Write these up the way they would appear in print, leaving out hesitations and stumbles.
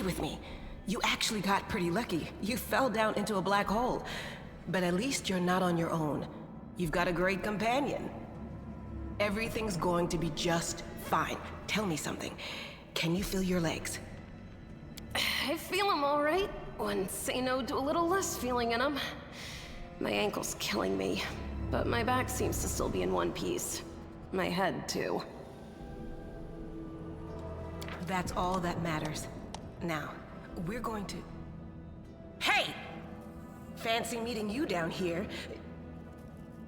with me. You actually got pretty lucky. You fell down into a black hole. But at least you're not on your own. You've got a great companion. Everything's going to be just fine. Tell me something. Can you feel your legs? I feel them all right. When say no to a little less feeling in them. My ankle's killing me, but my back seems to still be in one piece. My head, too. That's all that matters. Now, we're going to... Hey! Fancy meeting you down here.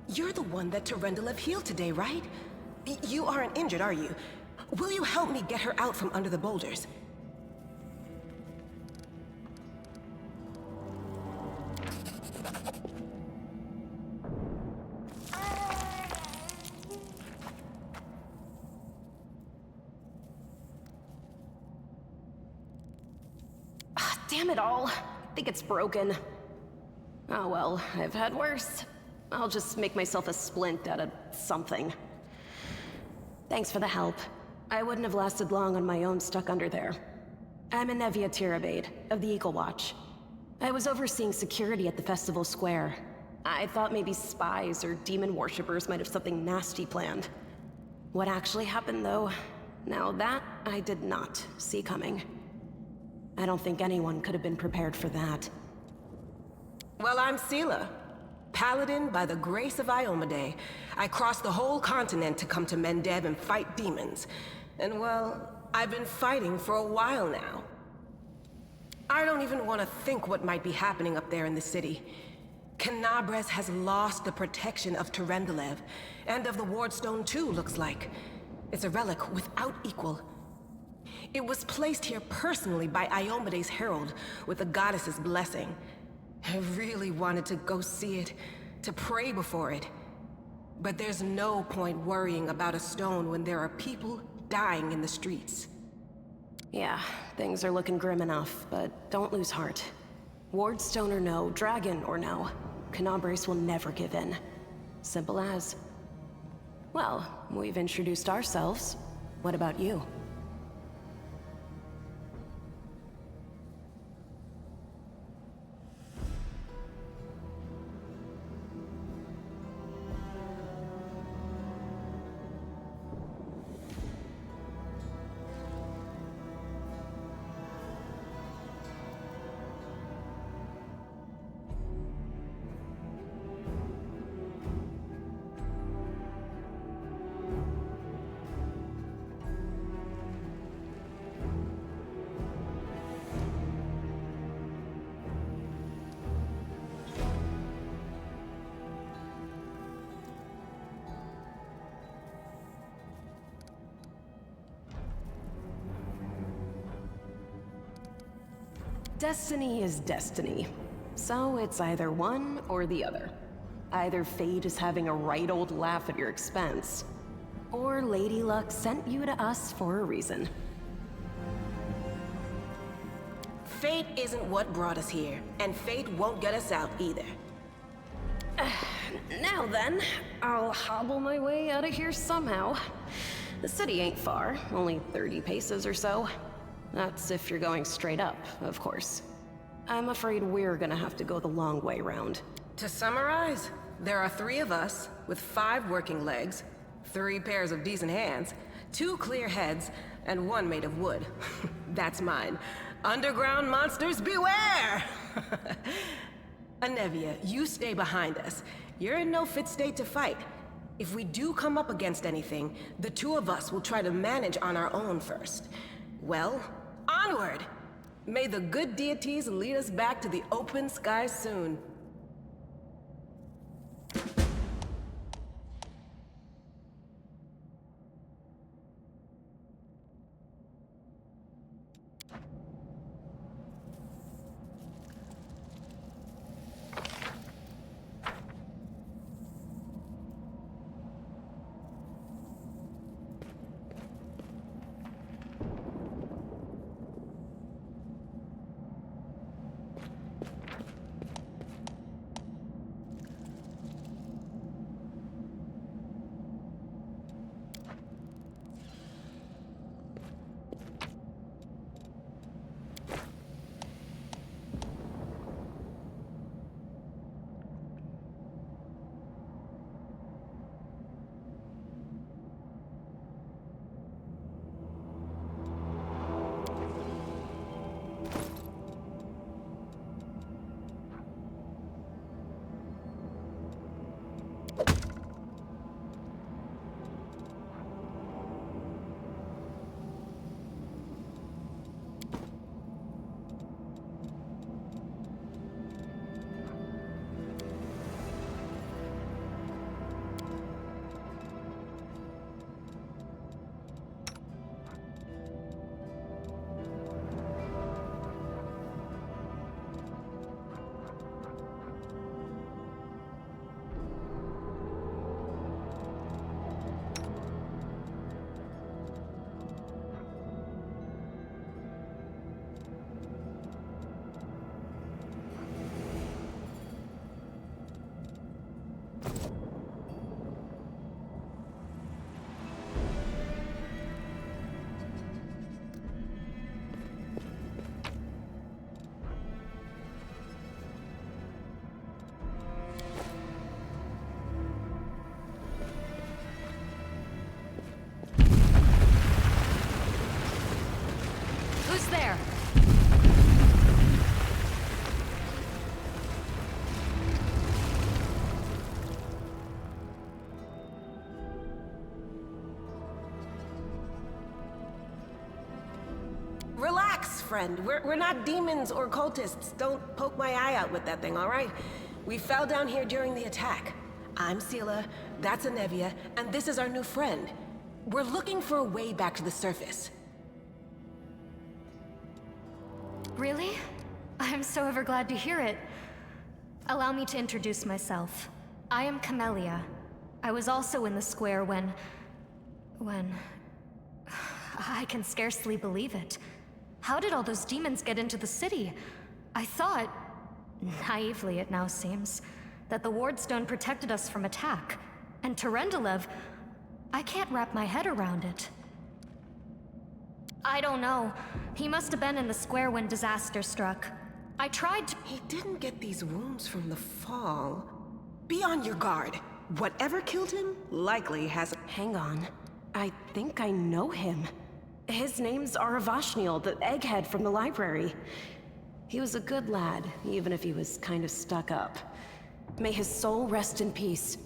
You're the one that Tarendalev healed today, right? You aren't injured, are you? Will you help me get her out from under the boulders? Damn it all. I think it's broken. Oh well, I've had worse. I'll just make myself a splint out of something. Thanks for the help. I wouldn't have lasted long on my own stuck under there. I'm Anevia Tirabade, of the Eagle Watch. I was overseeing security at the festival square. I thought maybe spies or demon worshippers might have something nasty planned. What actually happened though, now that I did not see coming. I don't think anyone could have been prepared for that. Well, I'm Sela, Paladin by the grace of Iomade. I crossed the whole continent to come to Mendeb and fight demons. And well, I've been fighting for a while now. I don't even want to think what might be happening up there in the city. Canabres has lost the protection of Tarendalev, and of the Wardstone too, looks like. It's a relic without equal. It was placed here personally by Iomade's herald, with the goddess's blessing. I really wanted to go see it, to pray before it. But there's no point worrying about a stone when there are people dying in the streets. Yeah, things are looking grim enough, but don't lose heart. Wardstone or no, dragon or no, Canabres will never give in. Simple as. Well, we've introduced ourselves. What about you? Destiny is destiny. So it's either one or the other. Either fate is having a right old laugh at your expense, or Lady Luck sent you to us for a reason. Fate isn't what brought us here, and fate won't get us out either. Now then, I'll hobble my way out of here somehow. The city ain't far, only 30 paces or so. That's if you're going straight up, of course. I'm afraid we're gonna have to go the long way round. To summarize, there are 3 of us, with 5 working legs, 3 pairs of decent hands, 2 clear heads, and 1 made of wood. That's mine. Underground monsters beware! Anevia, you stay behind us. You're in no fit state to fight. If we do come up against anything, the 2 of us will try to manage on our own first. Well, onward! May the good deities lead us back to the open sky soon. Relax, friend. We're not demons or cultists. Don't poke my eye out with that thing, all right? We fell down here during the attack. I'm Sela, that's Anevia, and this is our new friend. We're looking for a way back to the surface. Really? I'm so ever glad to hear it. Allow me to introduce myself. I am Camellia. I was also in the square when... I can scarcely believe it. How did all those demons get into the city? I thought, naively it now seems, that the Wardstone protected us from attack. And Terendelev, I can't wrap my head around it. I don't know. He must have been in the square when disaster struck. I tried to— He didn't get these wounds from the fall. Be on your guard. Whatever killed him likely has— Hang on. I think I know him. His name's Aravashniel, the egghead from the library. He was a good lad, even if he was kind of stuck up. May his soul rest in peace.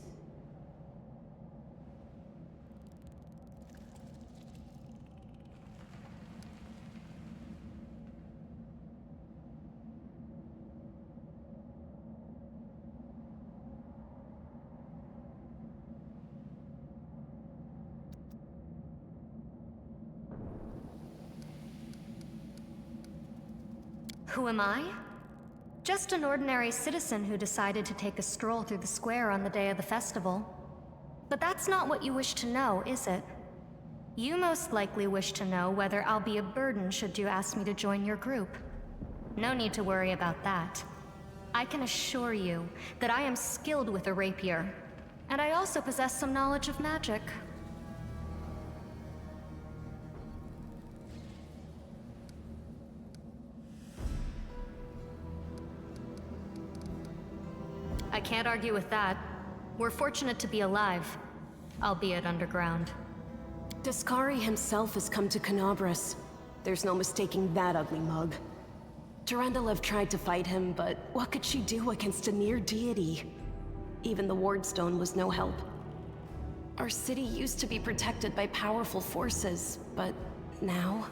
Who am I? Just an ordinary citizen who decided to take a stroll through the square on the day of the festival. But that's not what you wish to know, is it? You most likely wish to know whether I'll be a burden should you ask me to join your group. No need to worry about that. I can assure you that I am skilled with a rapier, and I also possess some knowledge of magic. I can't argue with that. We're fortunate to be alive, albeit underground. Daskari himself has come to Canabras. There's no mistaking that ugly mug. Terendelev tried to fight him, but what could she do against a near deity? Even the Wardstone was no help. Our city used to be protected by powerful forces, but now...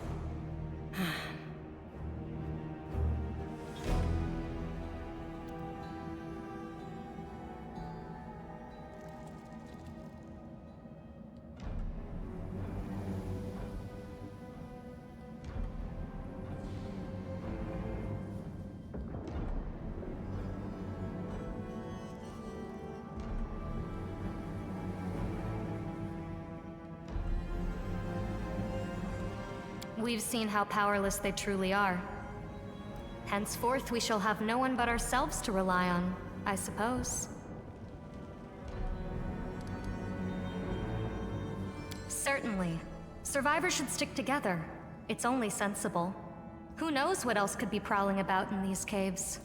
We've seen how powerless they truly are. Henceforth, we shall have no one but ourselves to rely on, I suppose. Certainly. Survivors should stick together. It's only sensible. Who knows what else could be prowling about in these caves?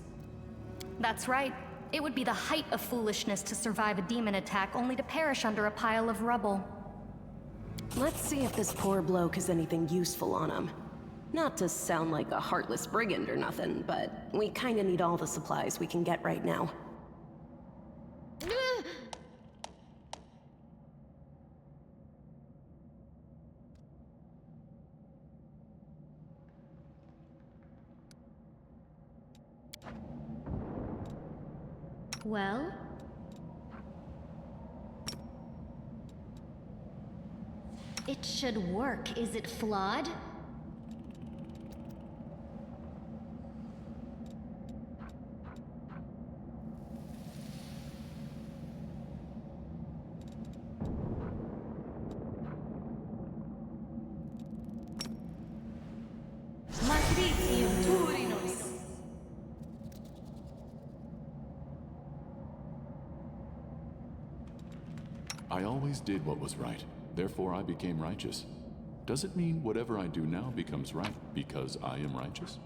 That's right. It would be the height of foolishness to survive a demon attack only to perish under a pile of rubble. Let's see if this poor bloke has anything useful on him. Not to sound like a heartless brigand or nothing, but we kinda need all the supplies we can get right now. Well? It should work. Is it flawed? I always did what was right. Therefore I became righteous. Does it mean whatever I do now becomes right because I am righteous?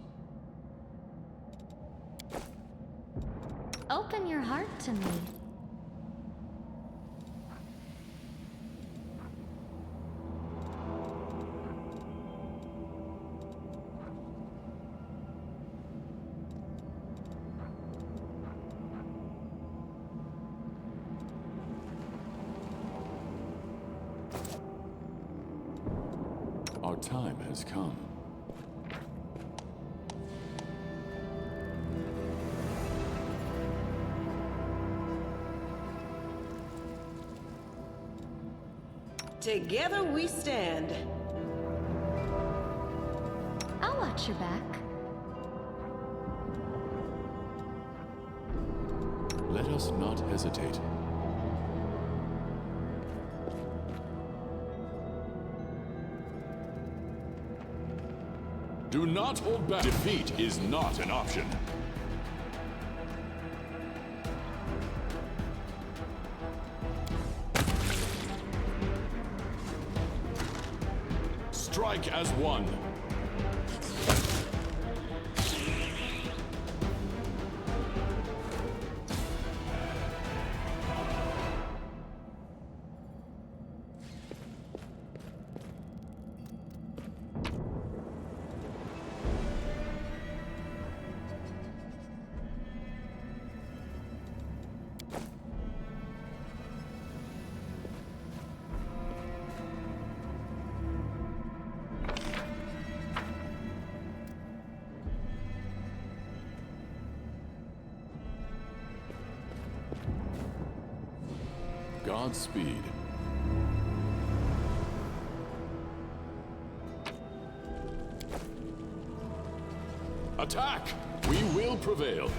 Open your heart to me. Our time has come. Together we stand. I'll watch your back. Let us not hesitate. Do not hold back. Defeat is not an option. Strike as one. Godspeed. Attack! We will prevail.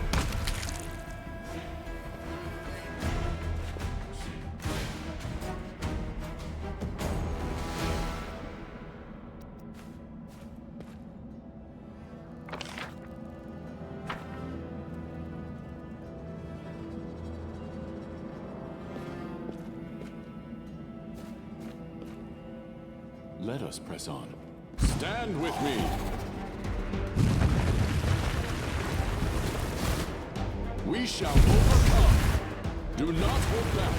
Let us press on. Stand with me! We shall overcome! Do not hold back!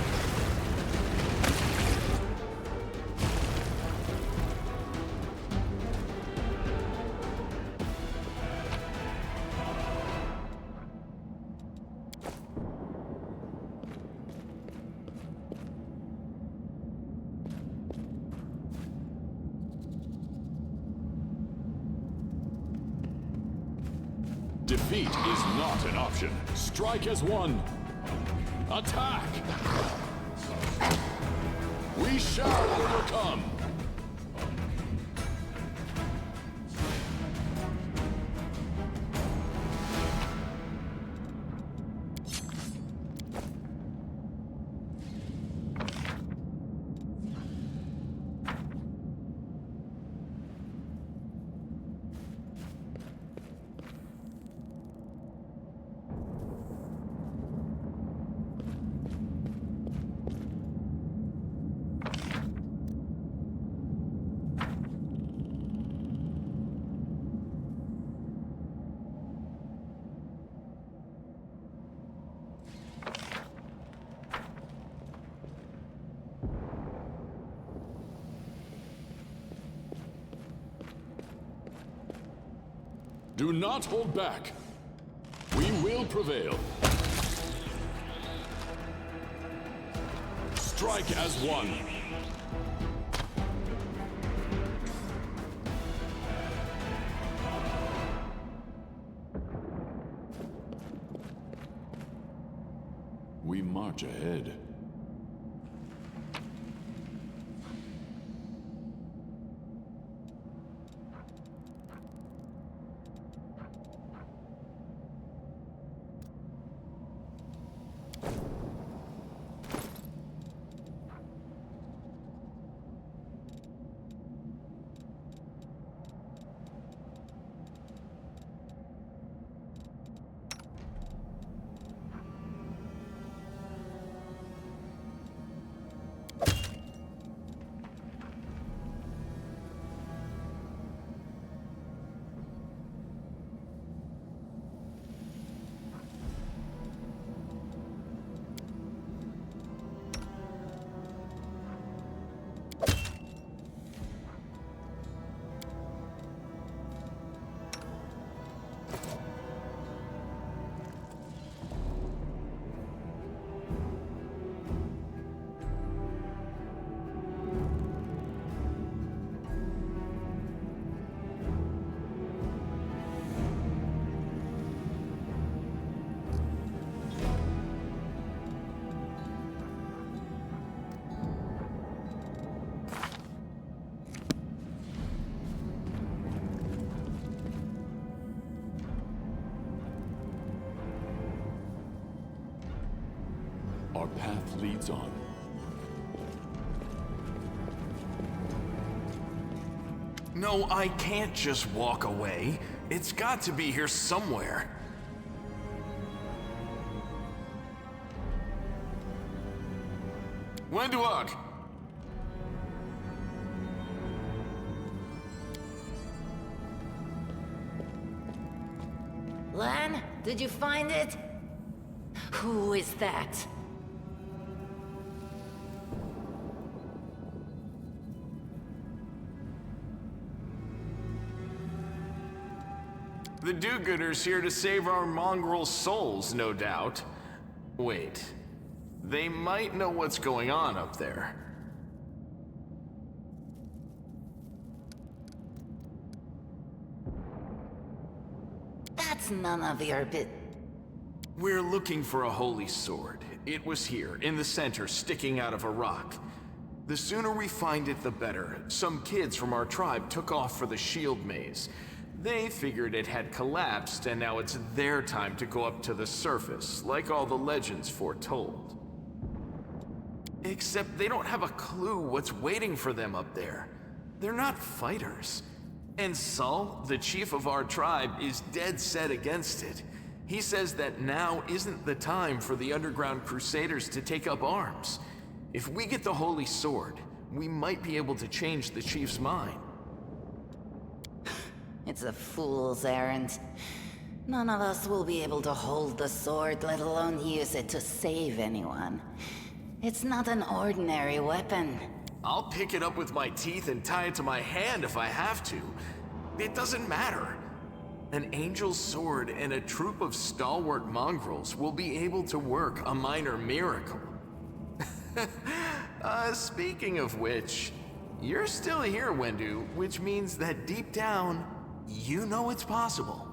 Defeat is not an option. Strike as one. Attack! We shall overcome! Do not hold back. We will prevail. Strike as one. We march ahead. path leads on. No, I can't just walk away. It's got to be here somewhere. Wenduog! Lan, did you find it? Who is that? The do-gooders here to save our mongrel souls, no doubt. Wait, they might know what's going on up there. That's none of your We're looking for a holy sword. It was here, in the center, sticking out of a rock. The sooner we find it, the better. Some kids from our tribe took off for the shield maze. They figured it had collapsed, and now it's their time to go up to the surface, like all the legends foretold. Except they don't have a clue what's waiting for them up there. They're not fighters. And Saul, the chief of our tribe, is dead set against it. He says that now isn't the time for the underground crusaders to take up arms. If we get the holy sword, we might be able to change the chief's mind. It's a fool's errand. None of us will be able to hold the sword, let alone use it to save anyone. It's not an ordinary weapon. I'll pick it up with my teeth and tie it to my hand if I have to. It doesn't matter. An angel's sword and a troop of stalwart mongrels will be able to work a minor miracle. Speaking of which, you're still here, Wendu, which means that deep down, you know it's possible.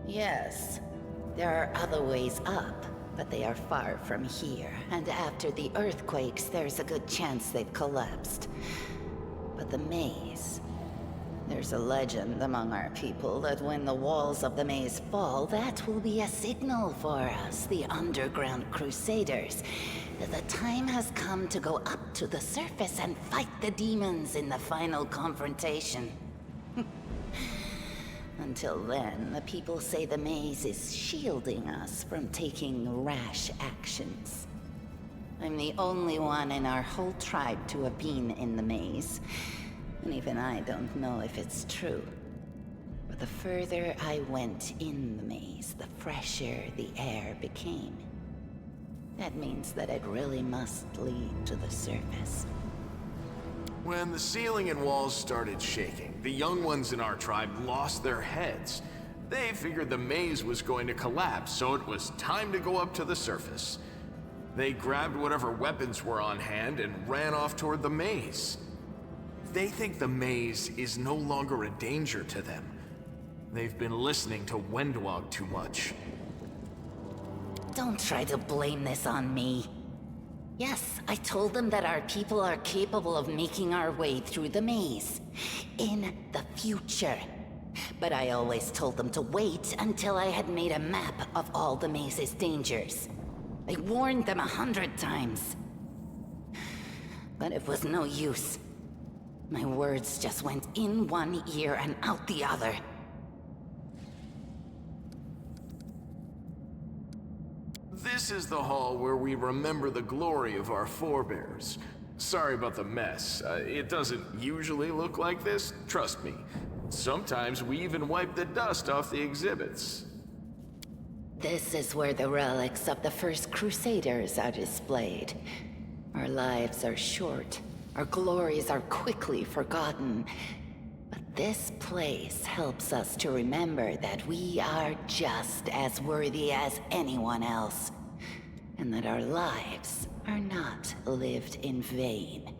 Yes, there are other ways up, but they are far from here. And after the earthquakes, there's a good chance they've collapsed. But the maze... There's a legend among our people that when the walls of the maze fall, that will be a signal for us, the underground crusaders, that the time has come to go up to the surface and fight the demons in the final confrontation. Until then, the people say the maze is shielding us from taking rash actions. I'm the only one in our whole tribe to have been in the maze. And even I don't know if it's true. But the further I went in the maze, the fresher the air became. That means that it really must lead to the surface. When the ceiling and walls started shaking, the young ones in our tribe lost their heads. They figured the maze was going to collapse, so it was time to go up to the surface. They grabbed whatever weapons were on hand and ran off toward the maze. They think the maze is no longer a danger to them. They've been listening to Wenduog too much. Don't try to blame this on me. Yes, I told them that our people are capable of making our way through the maze. In the future. But I always told them to wait until I had made a map of all the maze's dangers. I warned them 100 times. But it was no use. My words just went in one ear and out the other. This is the hall where we remember the glory of our forebears. Sorry about the mess. It doesn't usually look like this, trust me. Sometimes we even wipe the dust off the exhibits. This is where the relics of the first Crusaders are displayed. Our lives are short. Our glories are quickly forgotten. But this place helps us to remember that we are just as worthy as anyone else. And that our lives are not lived in vain.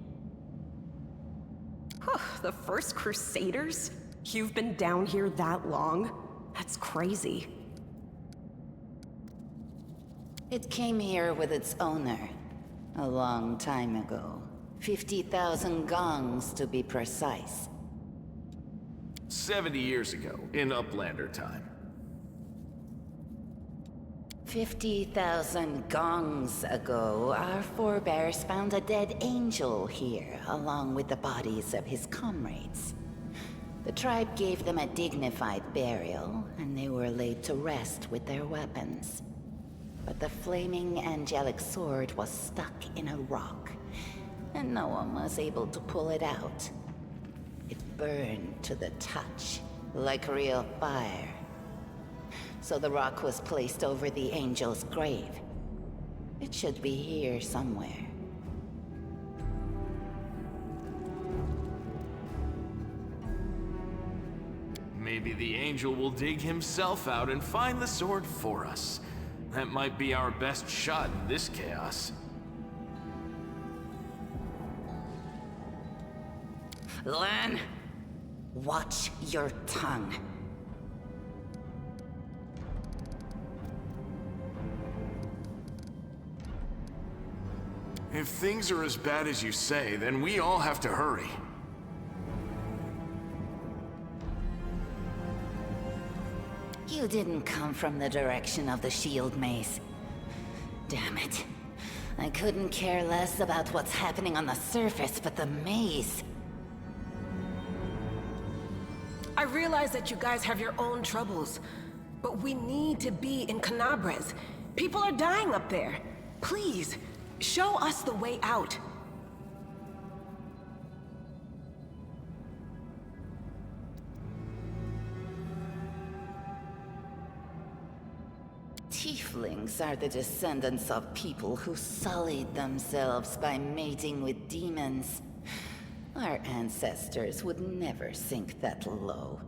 The first Crusaders? You've been down here that long? That's crazy. It came here with its owner, a long time ago. 50,000 gongs to be precise. 70 years ago, in Uplander time. 50,000 gongs ago, our forebears found a dead angel here, along with the bodies of his comrades. The tribe gave them a dignified burial, and they were laid to rest with their weapons. But the flaming angelic sword was stuck in a rock, and no one was able to pull it out. It burned to the touch, like real fire. So the rock was placed over the angel's grave. It should be here somewhere. Maybe the angel will dig himself out and find the sword for us. That might be our best shot in this chaos. Lan, watch your tongue. If things are as bad as you say, then we all have to hurry. You didn't come from the direction of the shield maze. Damn it. I couldn't care less about what's happening on the surface, but the maze. I realize that you guys have your own troubles, but we need to be in Canabres. People are dying up there. Please, show us the way out. Tieflings are the descendants of people who sullied themselves by mating with demons. Our ancestors would never sink that low.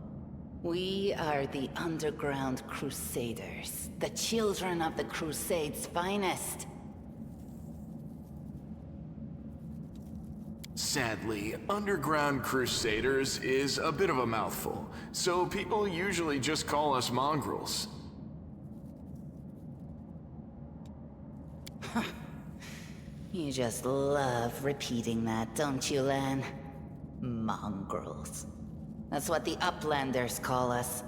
We are the underground crusaders, the children of the Crusade's finest. Sadly, underground crusaders is a bit of a mouthful, so people usually just call us mongrels. You just love repeating that, don't you, Lan? Mongrels. That's what the Uplanders call us.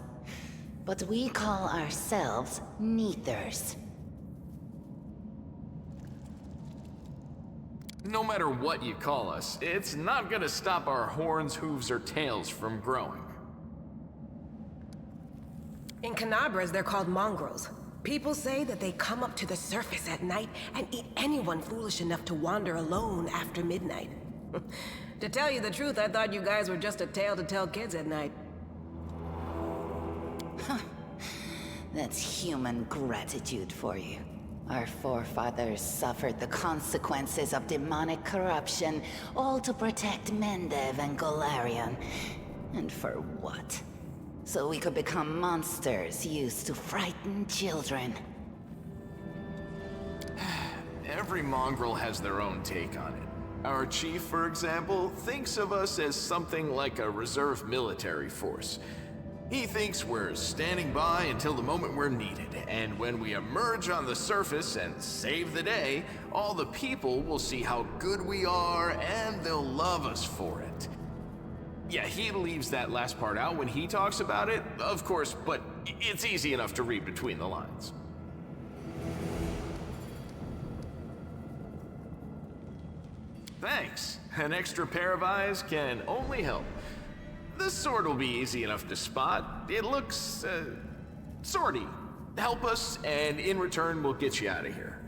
But we call ourselves Neathers. No matter what you call us, it's not gonna stop our horns, hooves, or tails from growing. In Canabres, they're called mongrels. People say that they come up to the surface at night and eat anyone foolish enough to wander alone after midnight. To tell you the truth, I thought you guys were just a tale to tell kids at night. That's human gratitude for you. Our forefathers suffered the consequences of demonic corruption, all to protect Mendev and Golarion. And for what? So we could become monsters used to frighten children. Every mongrel has their own take on it. Our chief, for example, thinks of us as something like a reserve military force. He thinks we're standing by until the moment we're needed, and when we emerge on the surface and save the day, all the people will see how good we are and they'll love us for it. Yeah, he leaves that last part out when he talks about it, of course, but it's easy enough to read between the lines. Thanks. An extra pair of eyes can only help. The sword will be easy enough to spot. It looks, swordy. Help us, and in return, we'll get you out of here.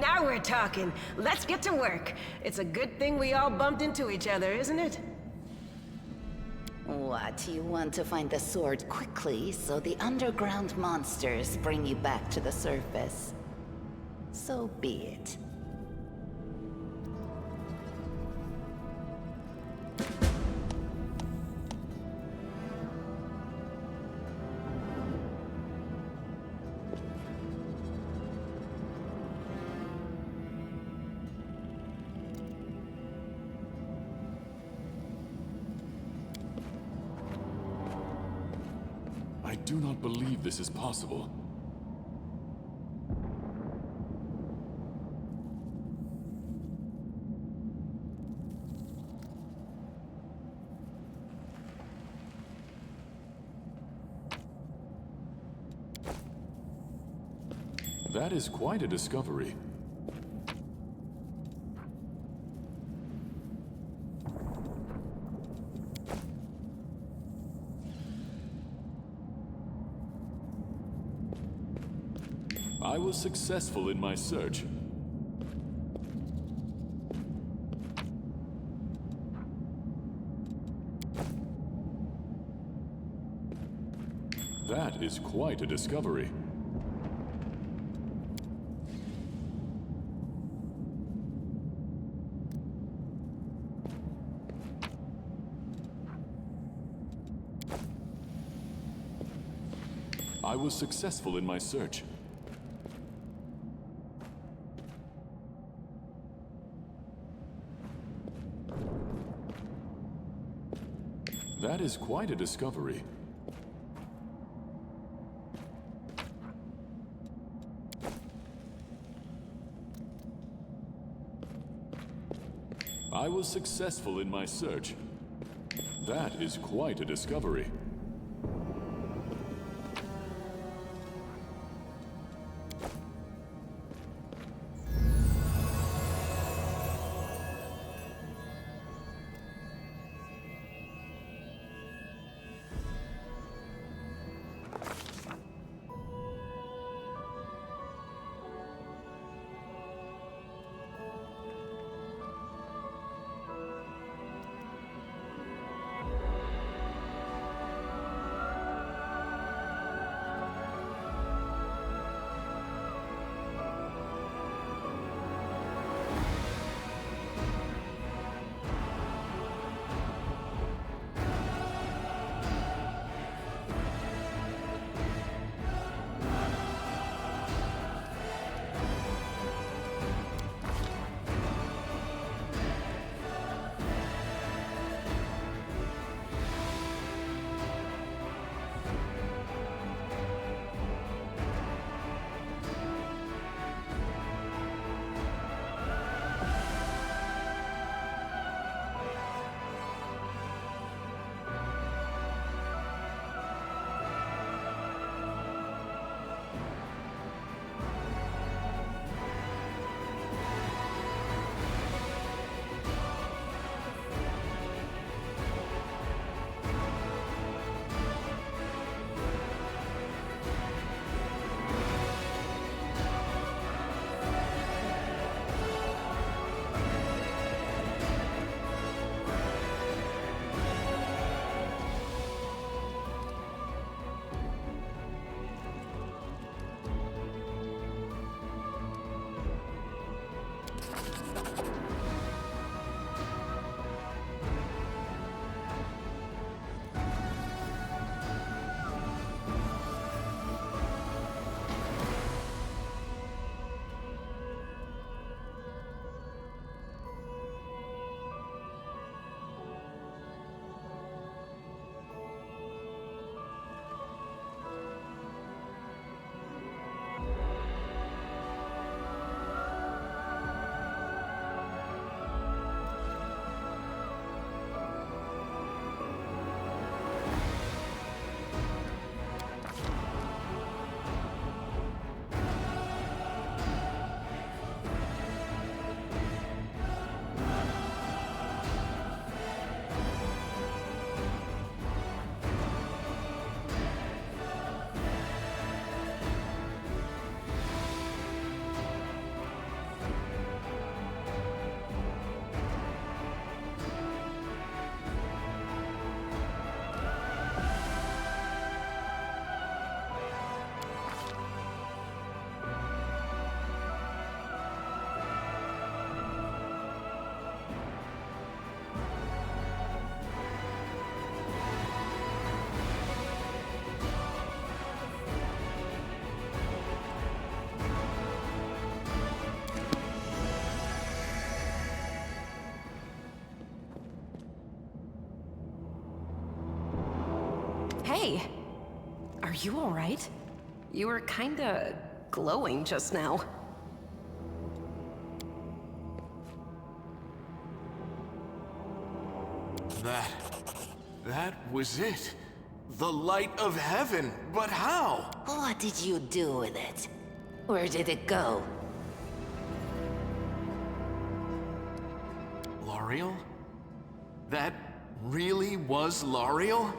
Now we're talking. Let's get to work. It's a good thing we all bumped into each other, isn't it? What, you want to find the sword quickly so the underground monsters bring you back to the surface? So be it. I do not believe this is possible. That is quite a discovery. I was successful in my search. That is quite a discovery. I was successful in my search. That is quite a discovery. I was successful in my search. That is quite a discovery. Hey! Are you alright? You were kinda glowing just now. That was it. The light of heaven. But how? What did you do with it? Where did it go? L'Oreal? That really was L'Oreal?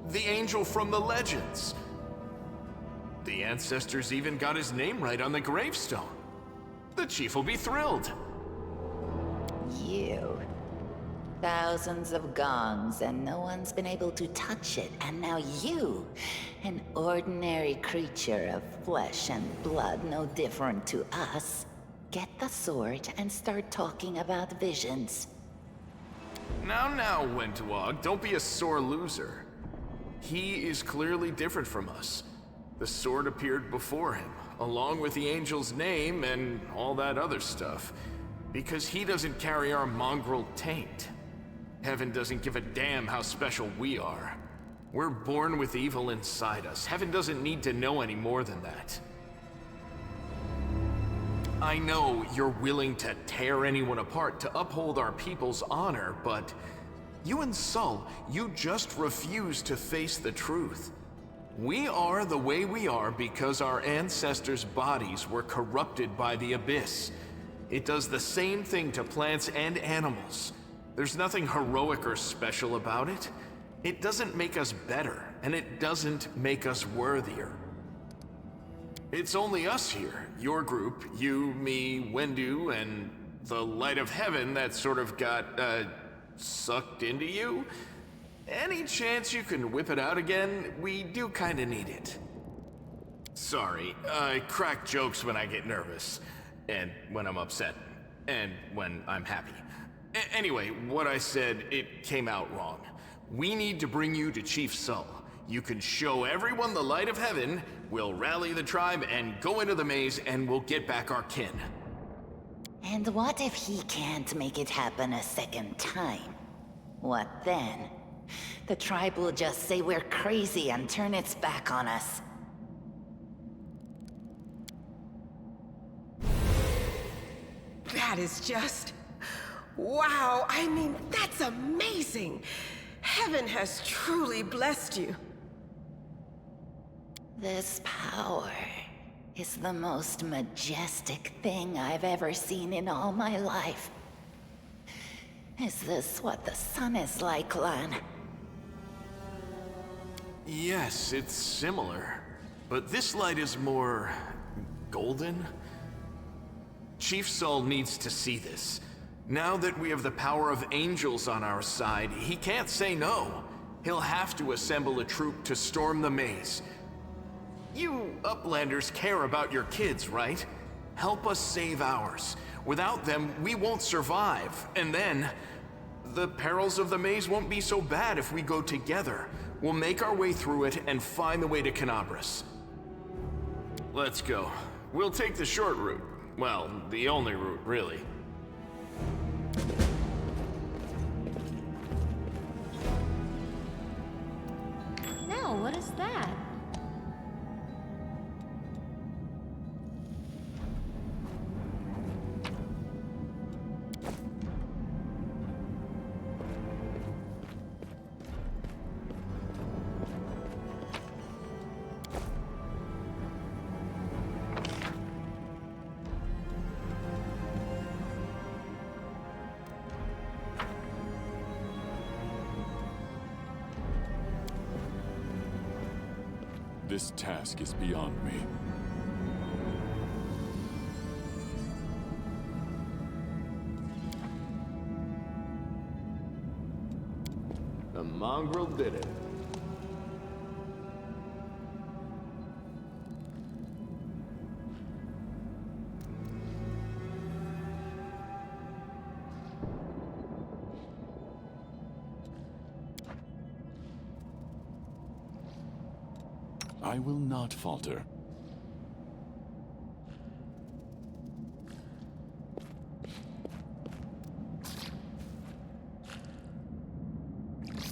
The angel from the legends. The ancestors even got his name right on the gravestone. The chief will be thrilled. You. Thousands of gongs and no one's been able to touch it, and now you, an ordinary creature of flesh and blood no different to us, get the sword and start talking about visions. Now, Wentwog, don't be a sore loser. He is clearly different from us. The sword appeared before him, along with the angel's name and all that other stuff, because he doesn't carry our mongrel taint. Heaven doesn't give a damn how special we are. We're born with evil inside us. Heaven doesn't need to know any more than that. I know you're willing to tear anyone apart to uphold our people's honor, but you and Sol, you just refuse to face the truth. We are the way we are because our ancestors' bodies were corrupted by the Abyss. It does the same thing to plants and animals. There's nothing heroic or special about it. It doesn't make us better, and it doesn't make us worthier. It's only us here, your group, you, me, Wendu, and the light of heaven that sort of got, sucked into you. Any chance you can whip it out again? We do kinda need it. Sorry, I crack jokes when I get nervous, and when I'm upset, and when I'm happy. Anyway, what I said, it came out wrong. We need to bring you to Chief Sol. You can show everyone the light of heaven, we'll rally the tribe and go into the maze, and we'll get back our kin. And what if he can't make it happen a second time? What then? The tribe will just say we're crazy and turn its back on us. That is just... wow, I mean, that's amazing! Heaven has truly blessed you. This power is the most majestic thing I've ever seen in all my life. Is this what the sun is like, Lan? Yes, it's similar. But this light is more... golden? Chief Sol needs to see this. Now that we have the power of angels on our side, he can't say no. He'll have to assemble a troop to storm the maze. You Uplanders care about your kids, right? Help us save ours. Without them, we won't survive. And then, the perils of the maze won't be so bad if we go together. We'll make our way through it and find the way to Canabras. Let's go. We'll take the short route. Well, the only route, really. No, what is that? This task is beyond me. The mongrel did it. I will not falter.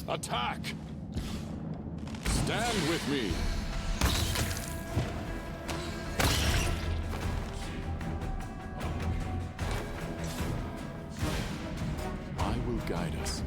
Attack! Stand with me! I will guide us.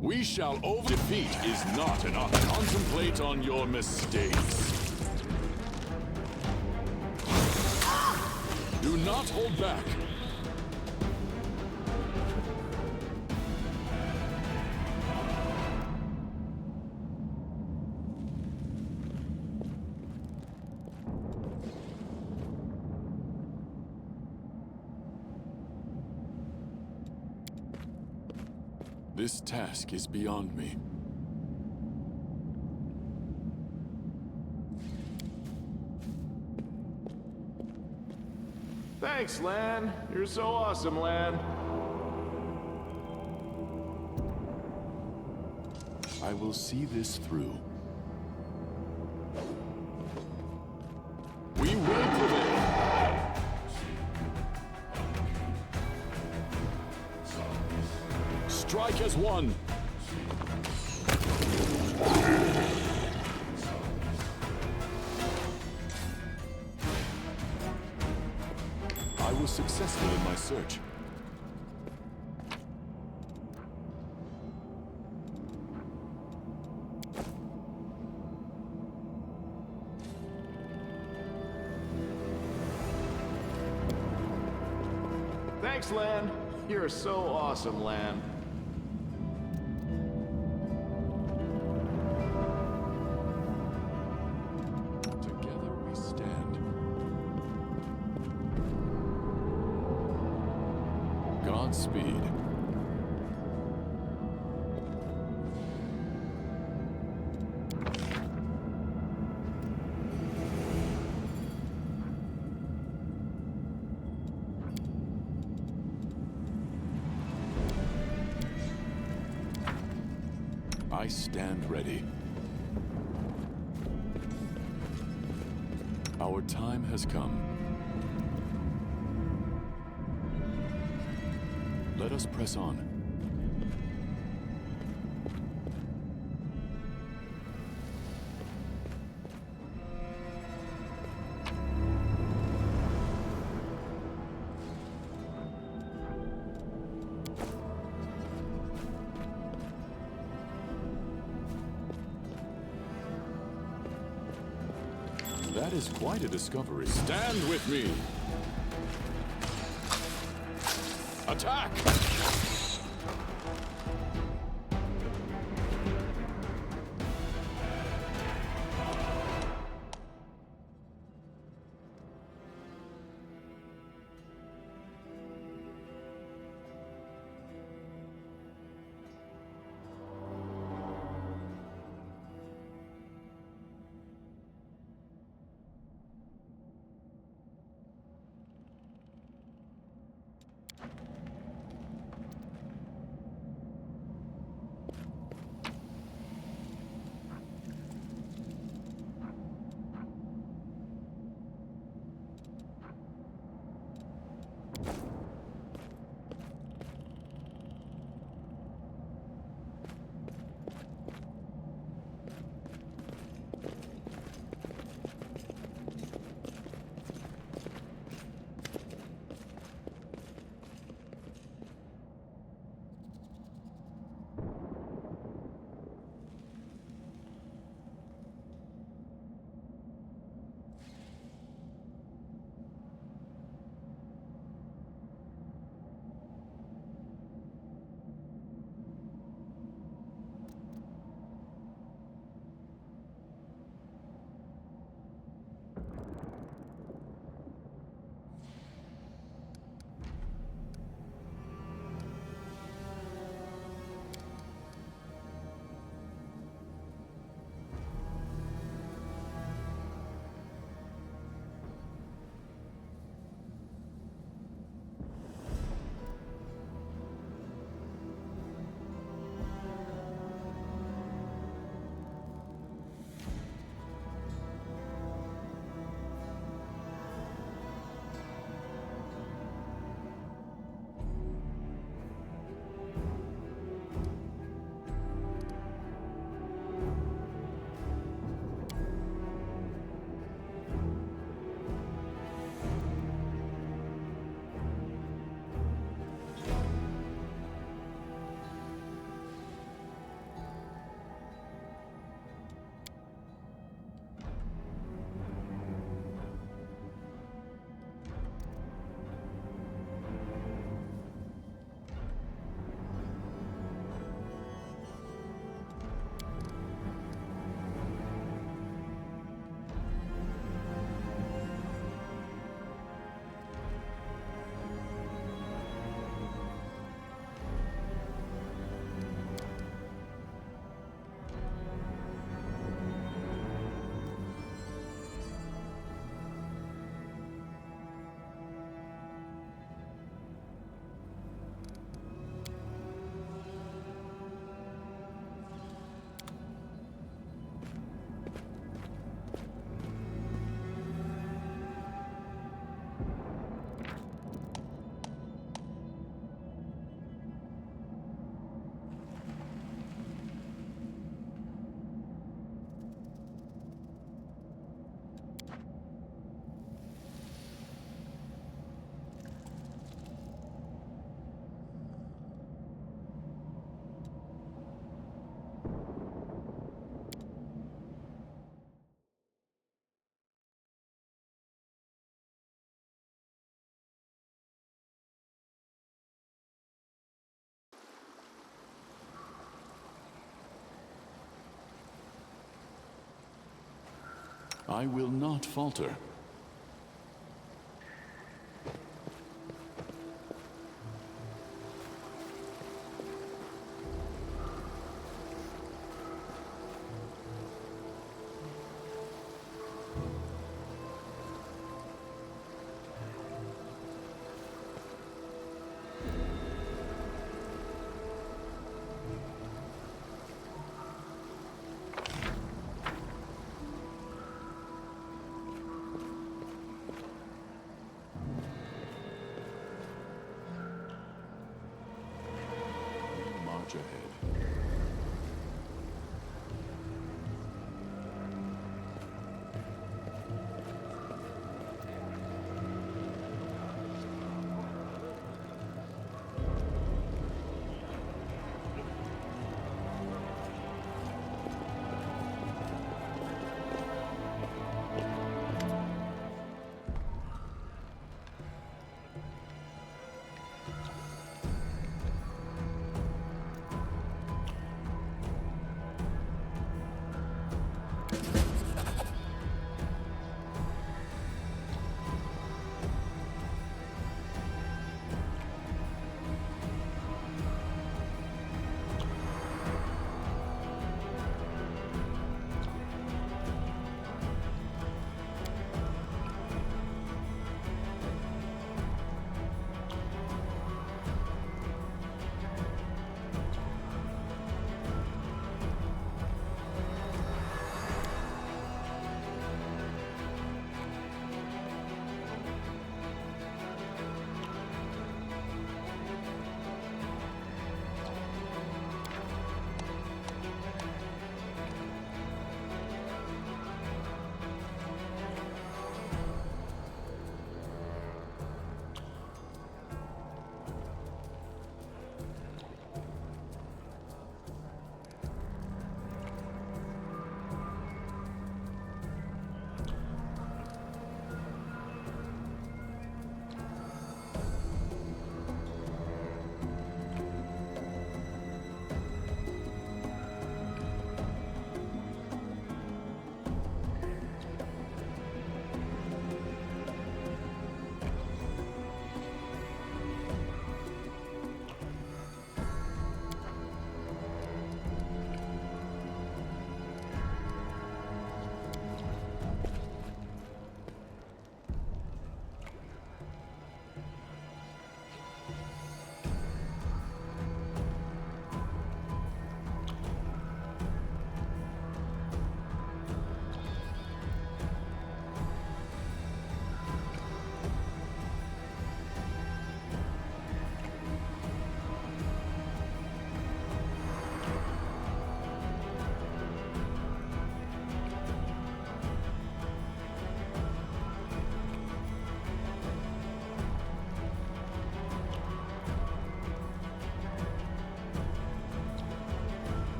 We shall over defeat is not an option. Contemplate on your mistakes. Do not hold back. This task is beyond me. Thanks, Lan. You're so awesome, Lan. I will see this through. We will prevail. Strike as one. I was successful in my search. Thanks, Lan. You're so awesome, Lan. Together we stand. Godspeed. I stand ready. Our time has come. Let us press on. That is quite a discovery. Stand with me! Attack! I will not falter.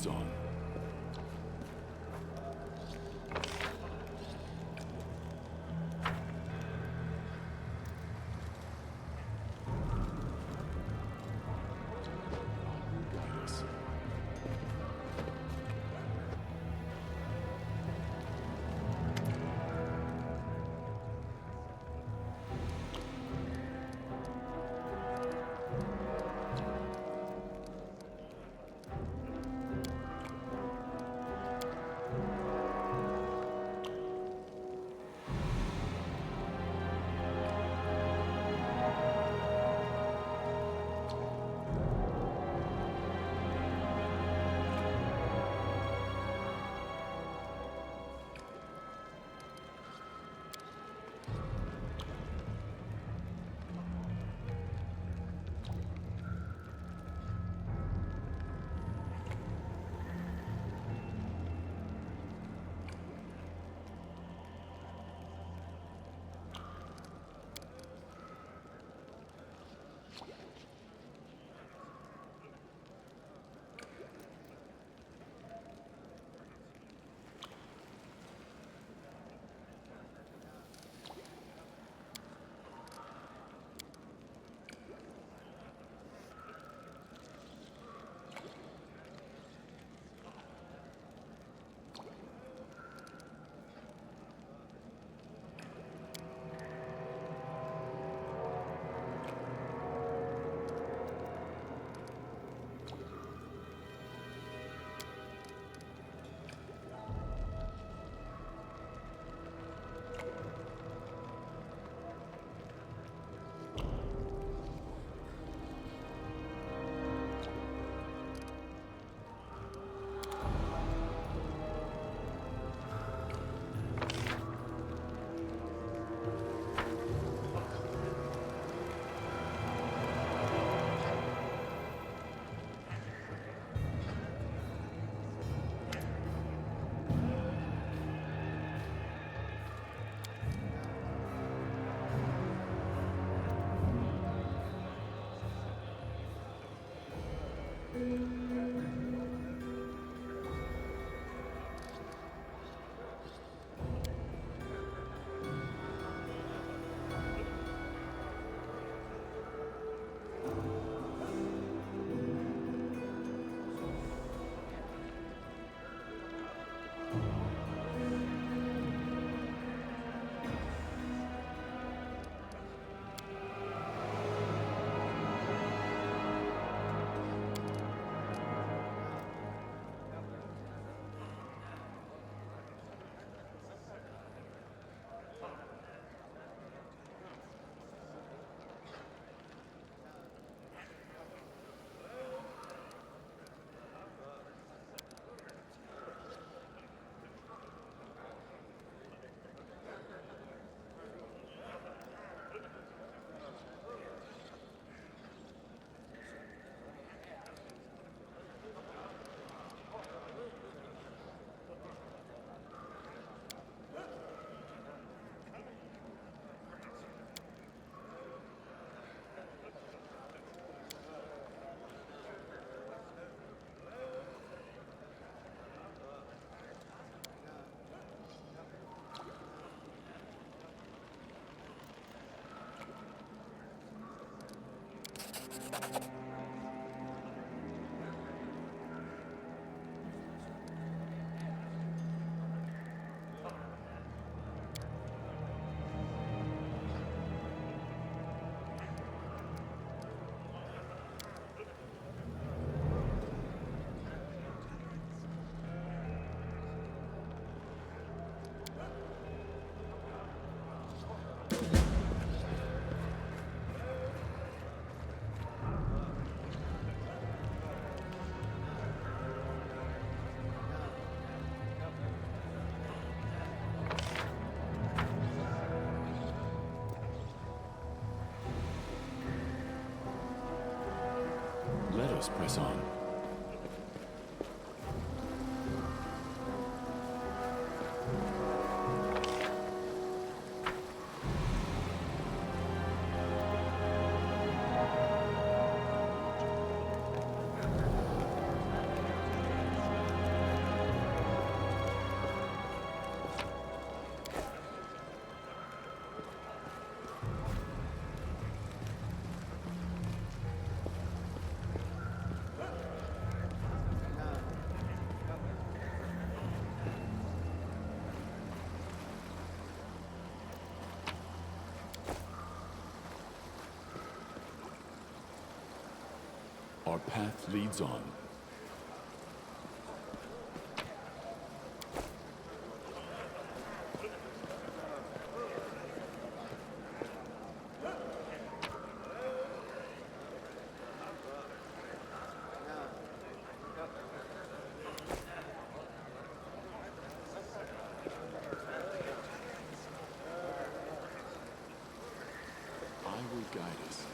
press on. Guide us. Let us press on. Our path leads on. I will guide us.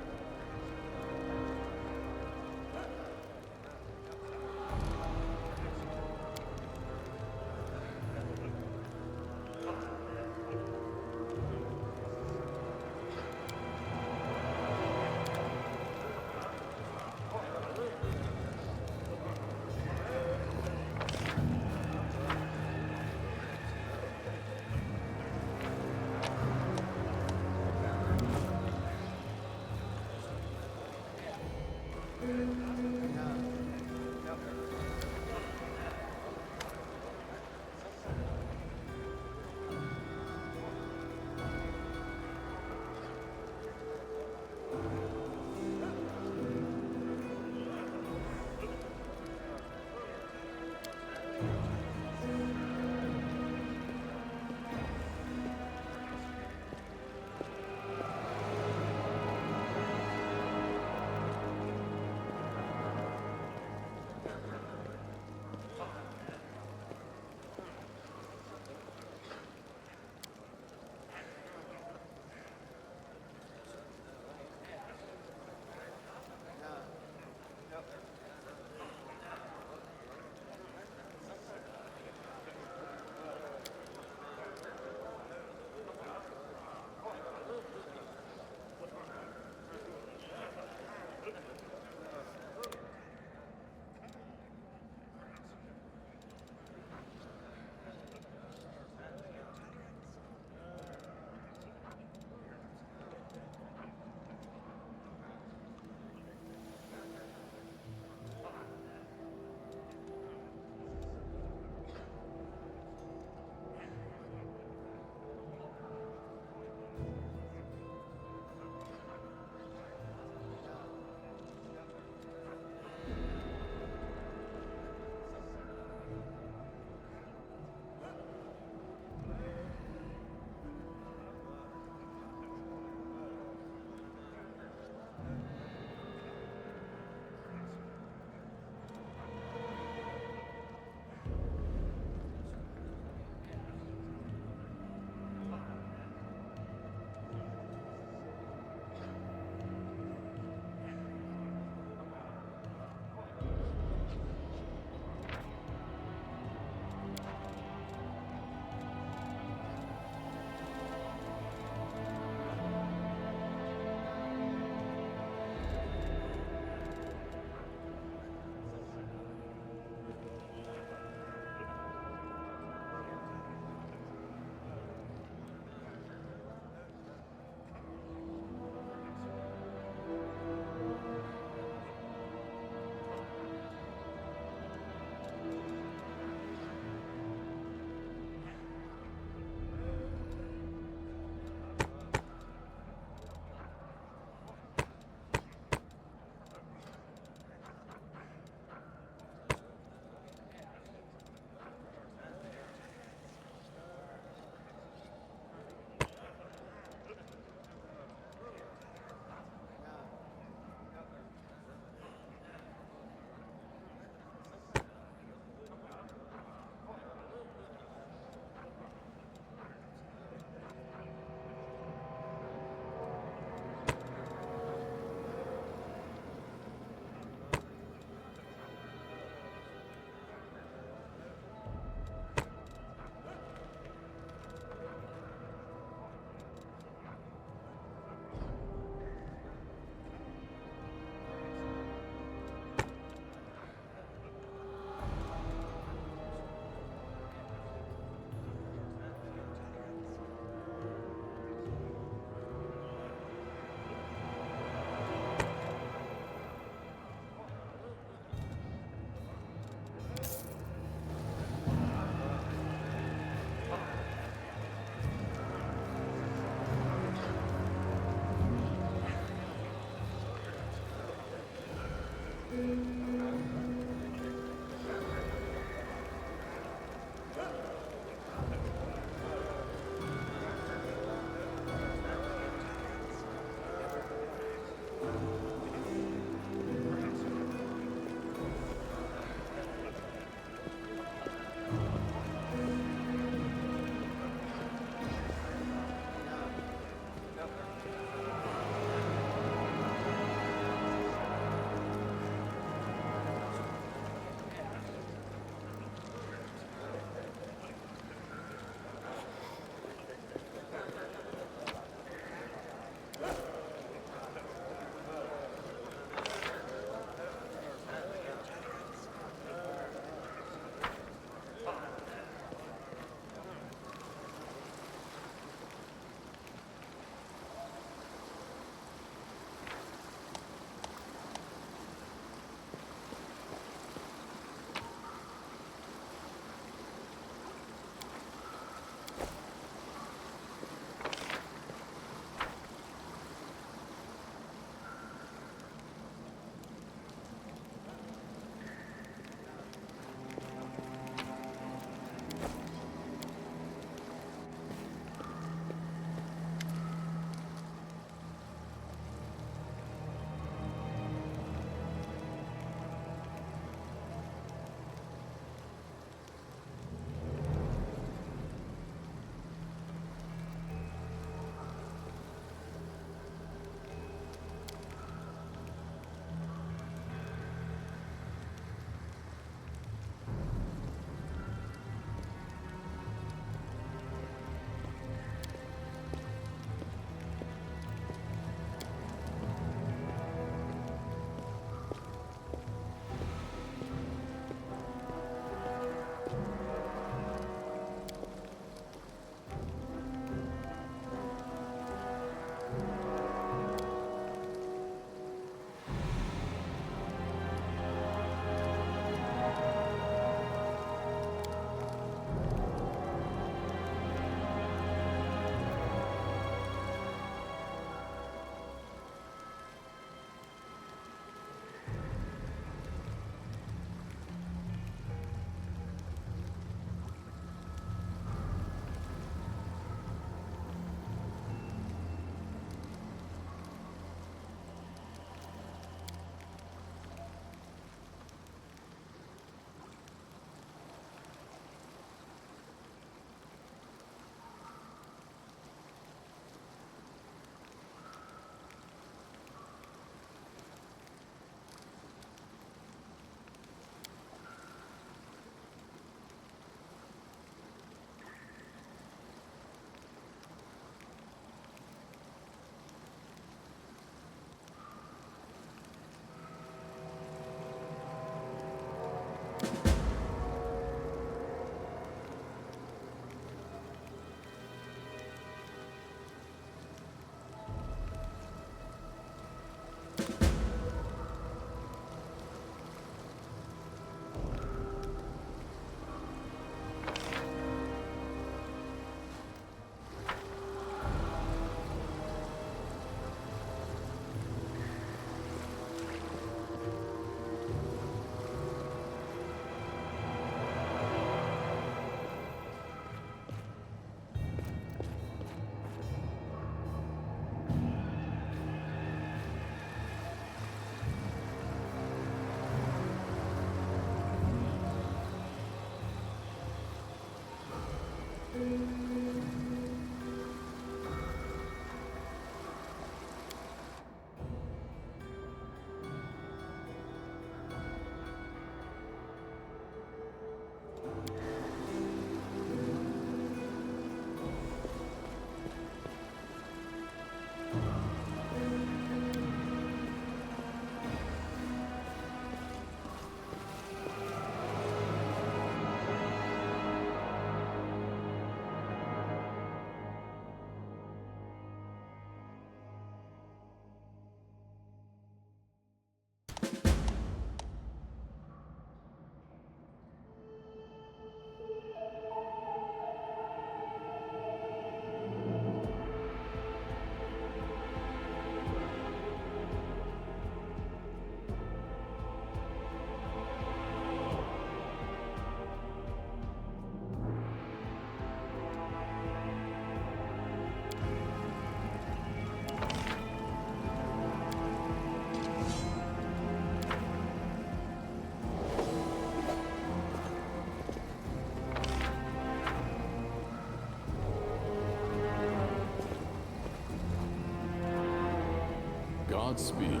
Godspeed.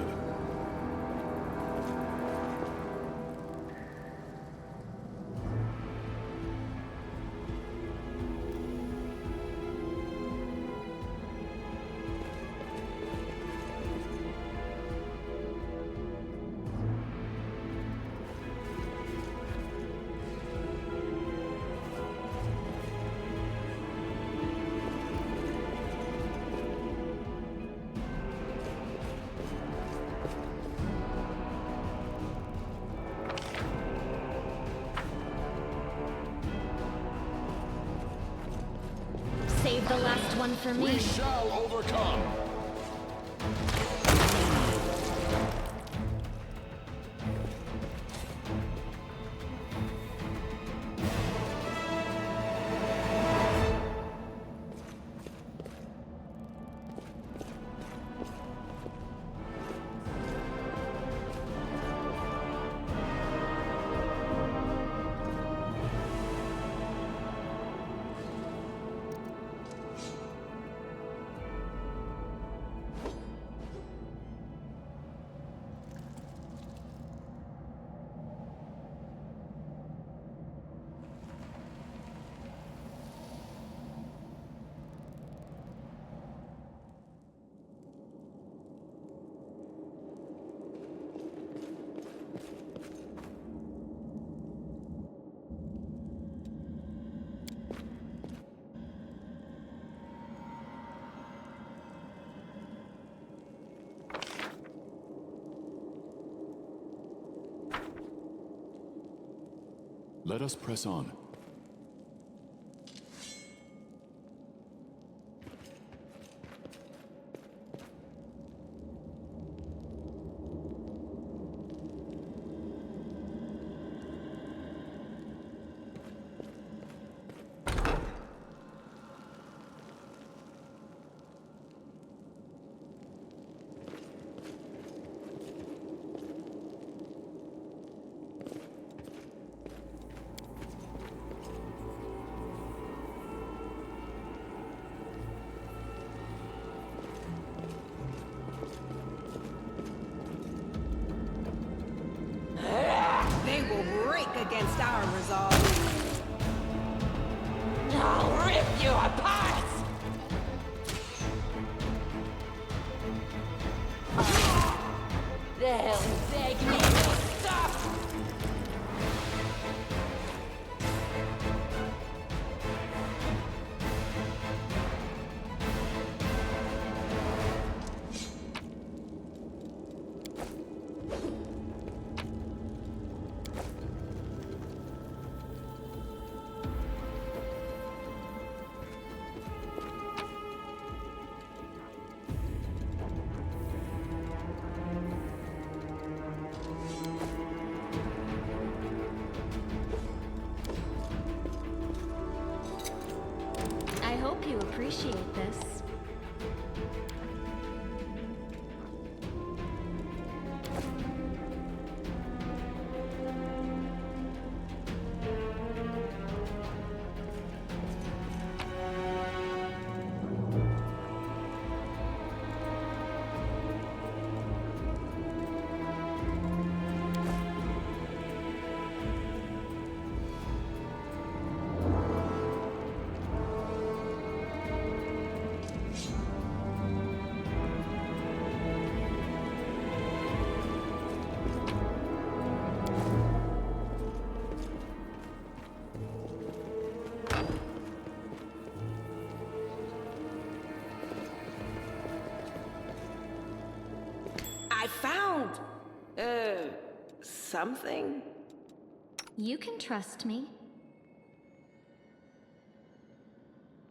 Save the last one for me. We shall overcome! Let us press on. They will break against our resolve. I'll rip you apart! They'll beg me to stop! I hope you appreciate this. I found, something. You can trust me.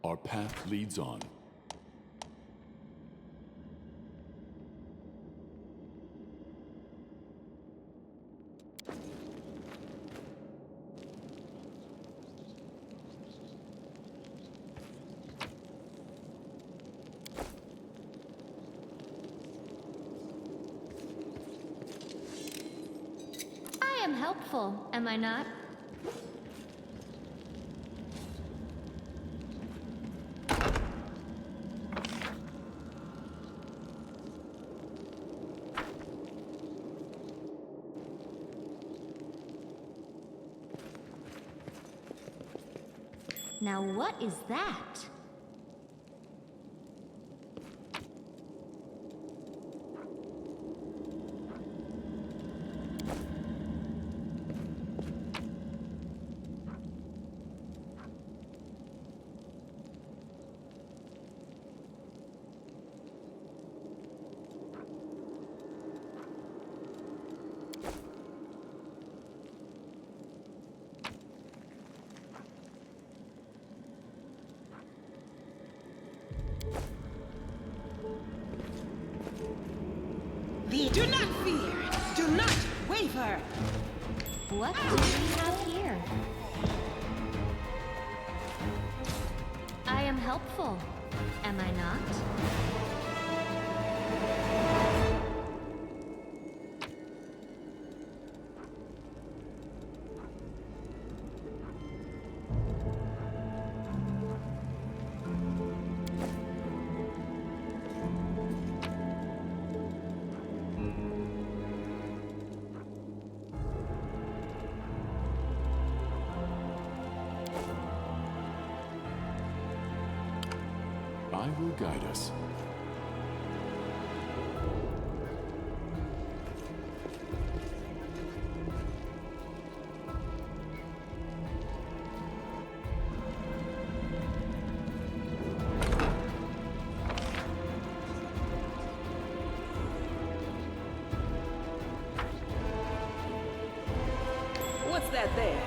Our path leads on. I am helpful, am I not? Now what is that? Do not fear! Do not waver! What do we have here? I am helpful, am I not? I will guide us. What's that there?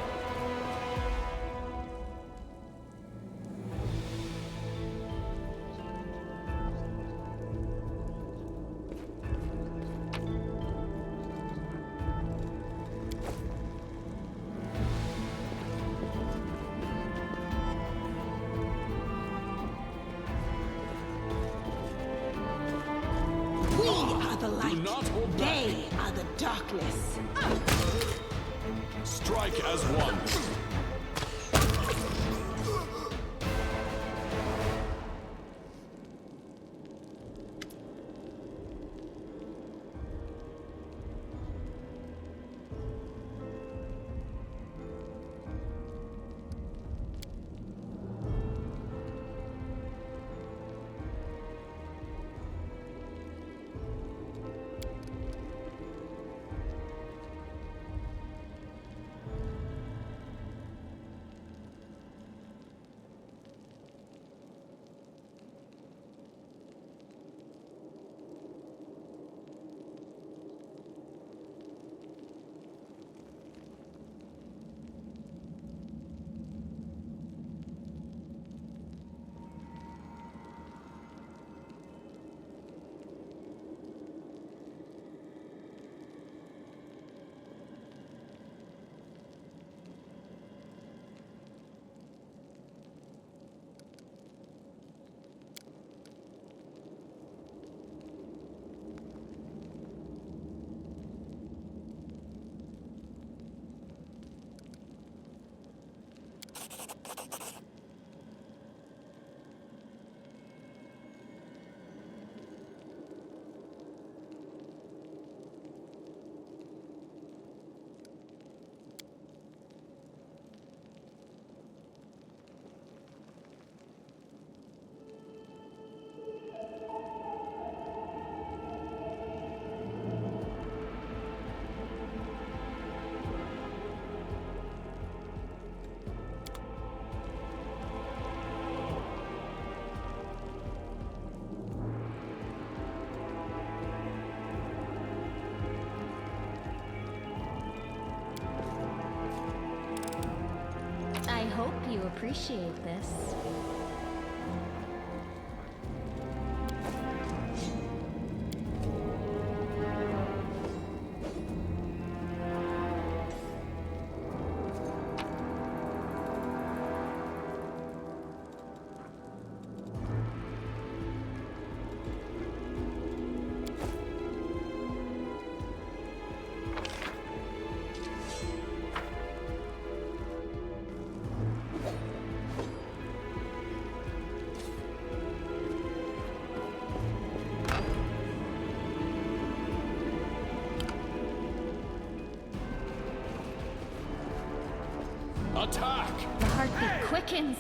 We are the light. Do not hold back. They are the darkness. Strike as one. I hope you appreciate this. Attack! The heartbeat quickens.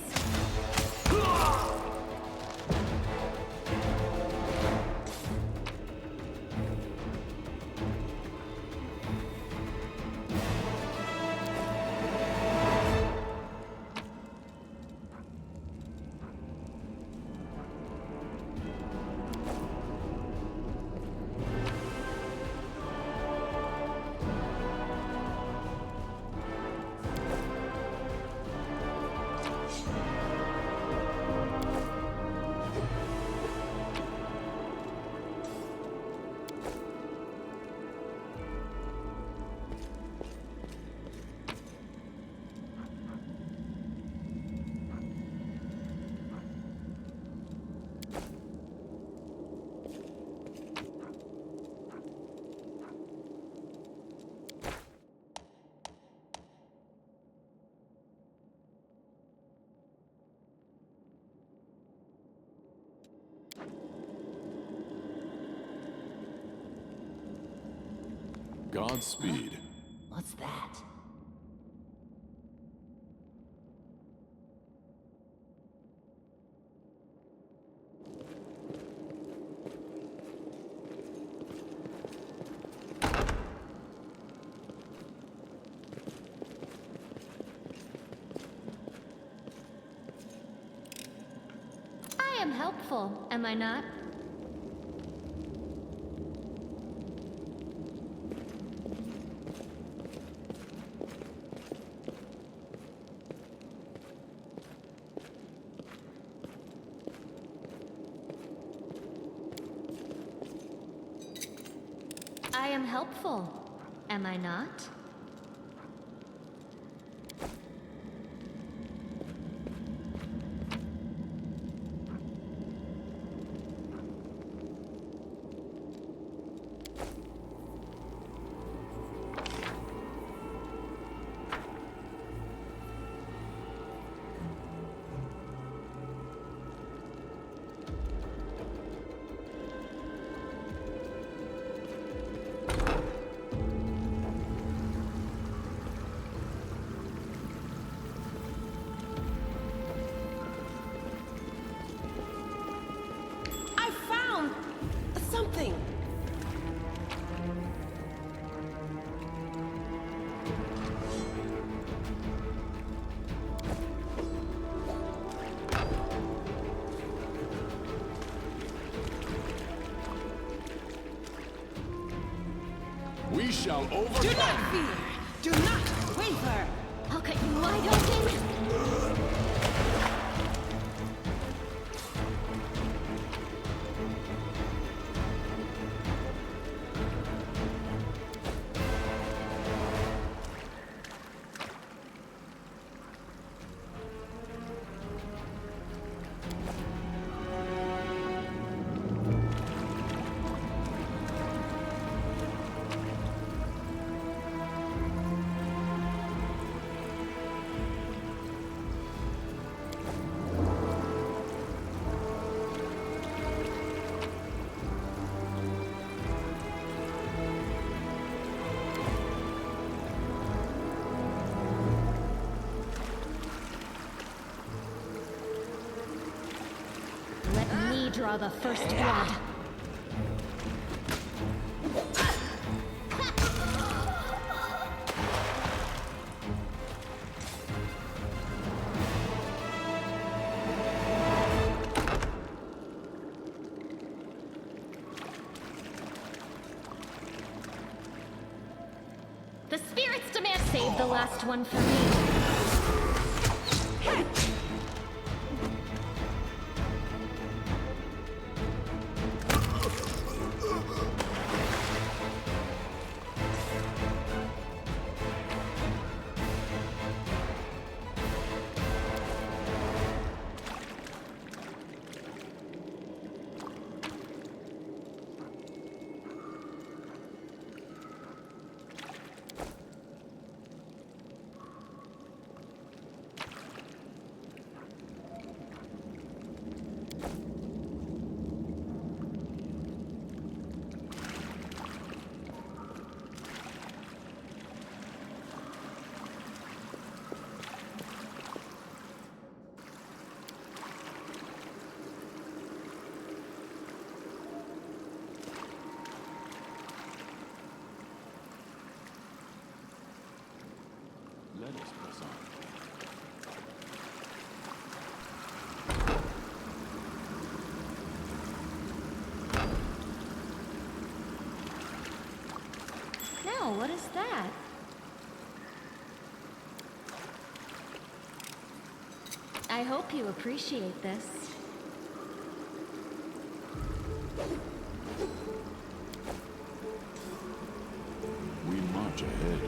Godspeed. What's that? I am helpful, am I not? I am helpful, am I not? Something. We shall overcome. Do not fear. Do not waver. I'll cut you wide open. Draw the first blood. The spirits demand save the last one for me. Wow, what is that? I hope you appreciate this. We march ahead.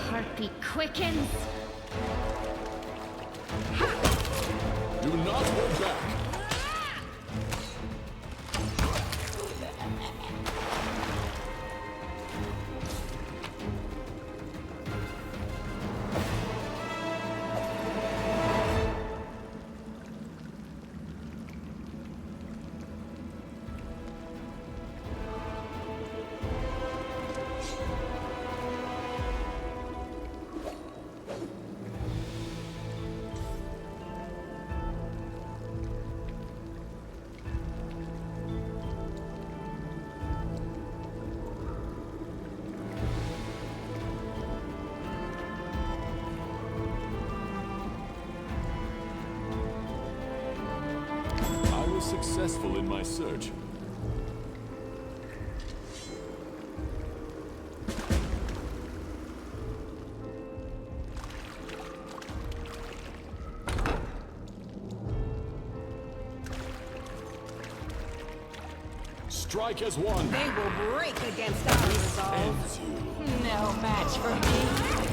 Heartbeat quickens. Do not hold back. Successful in my search. Strike as one. They will break against our resolve. Ends you. No match for me.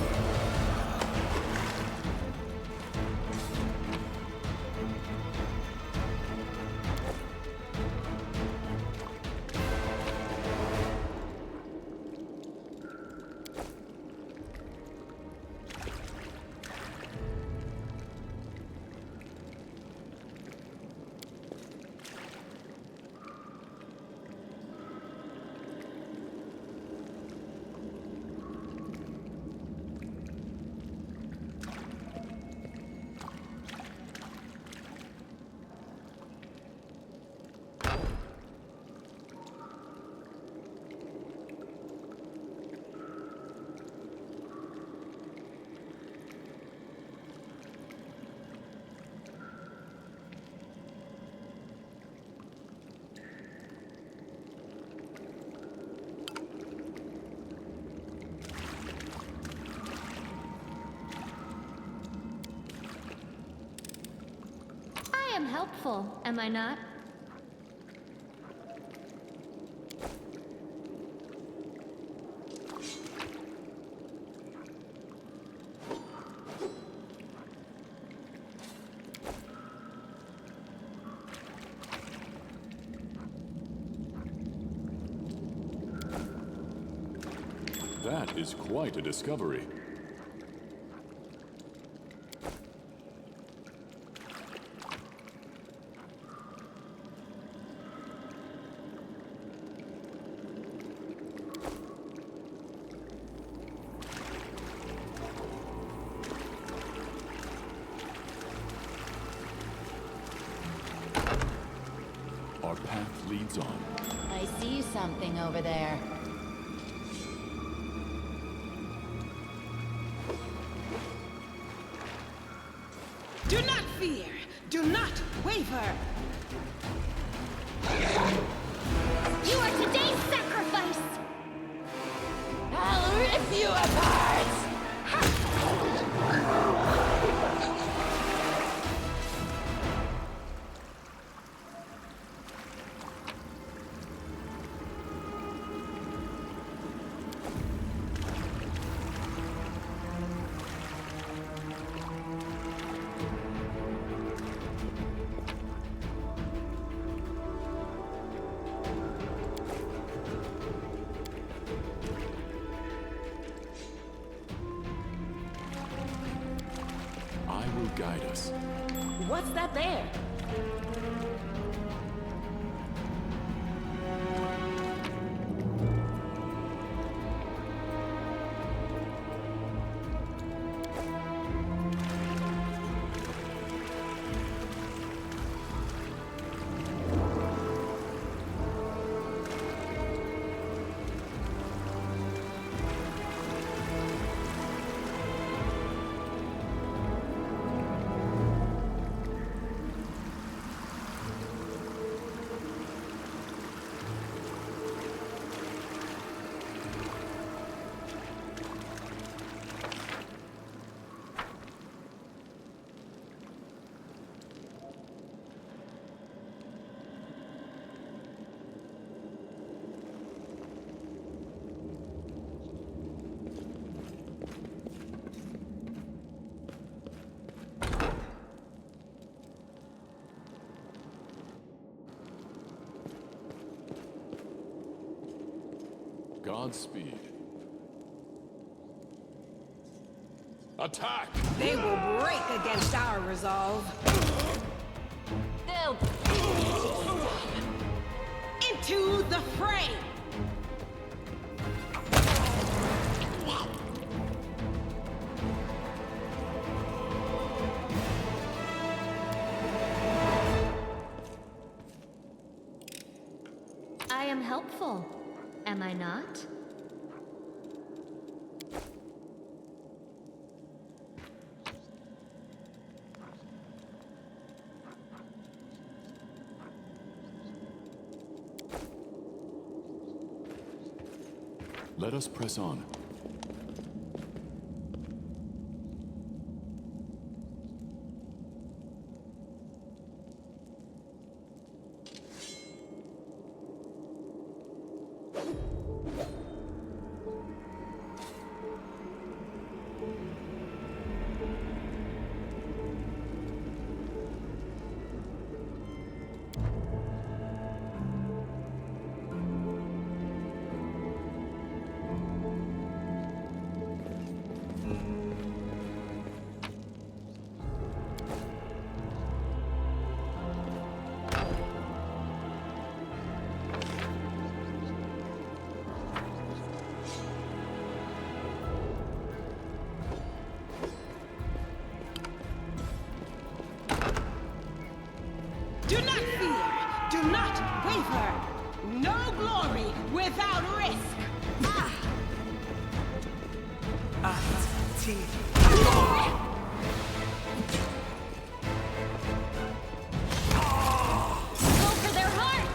I am helpful, am I not? That is quite a discovery. Our path leads on. I see something over there. Do not fear. Do not waver. You are today's sacrifice! I'll rip you apart! will guide us. What's that there? Godspeed. Attack! They will break against our resolve. Into the fray! I am helpful, am I not? Let us press on. Do not fear! Do not waver! No glory without risk! Go for their hearts!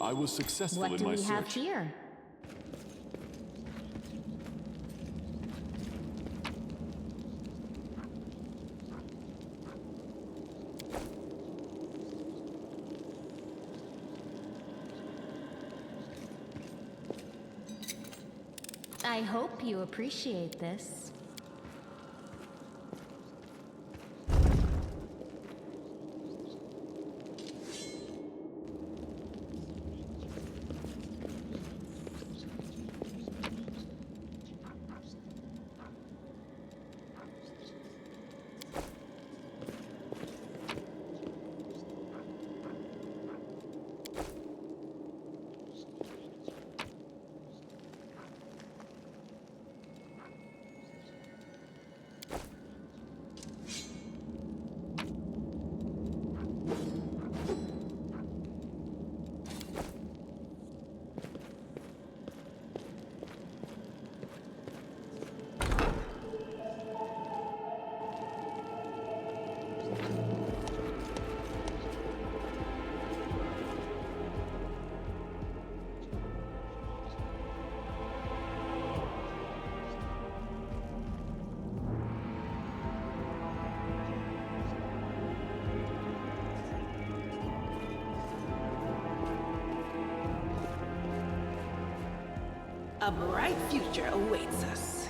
I was successful What in do my we have search. here? I I hope you appreciate this. A bright future awaits us.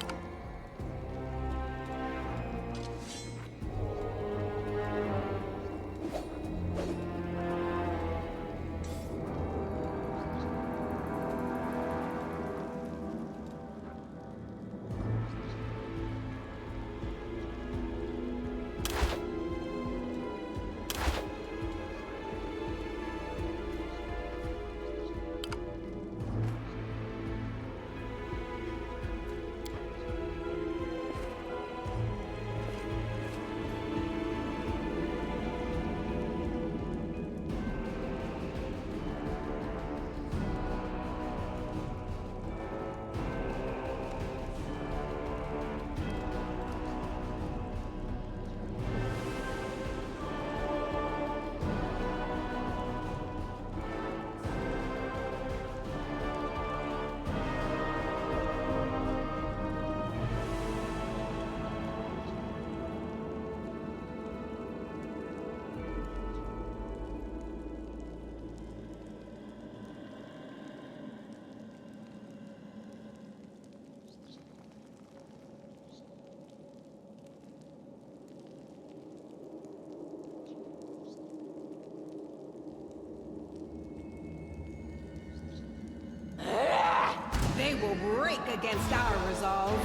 They will break against our resolve.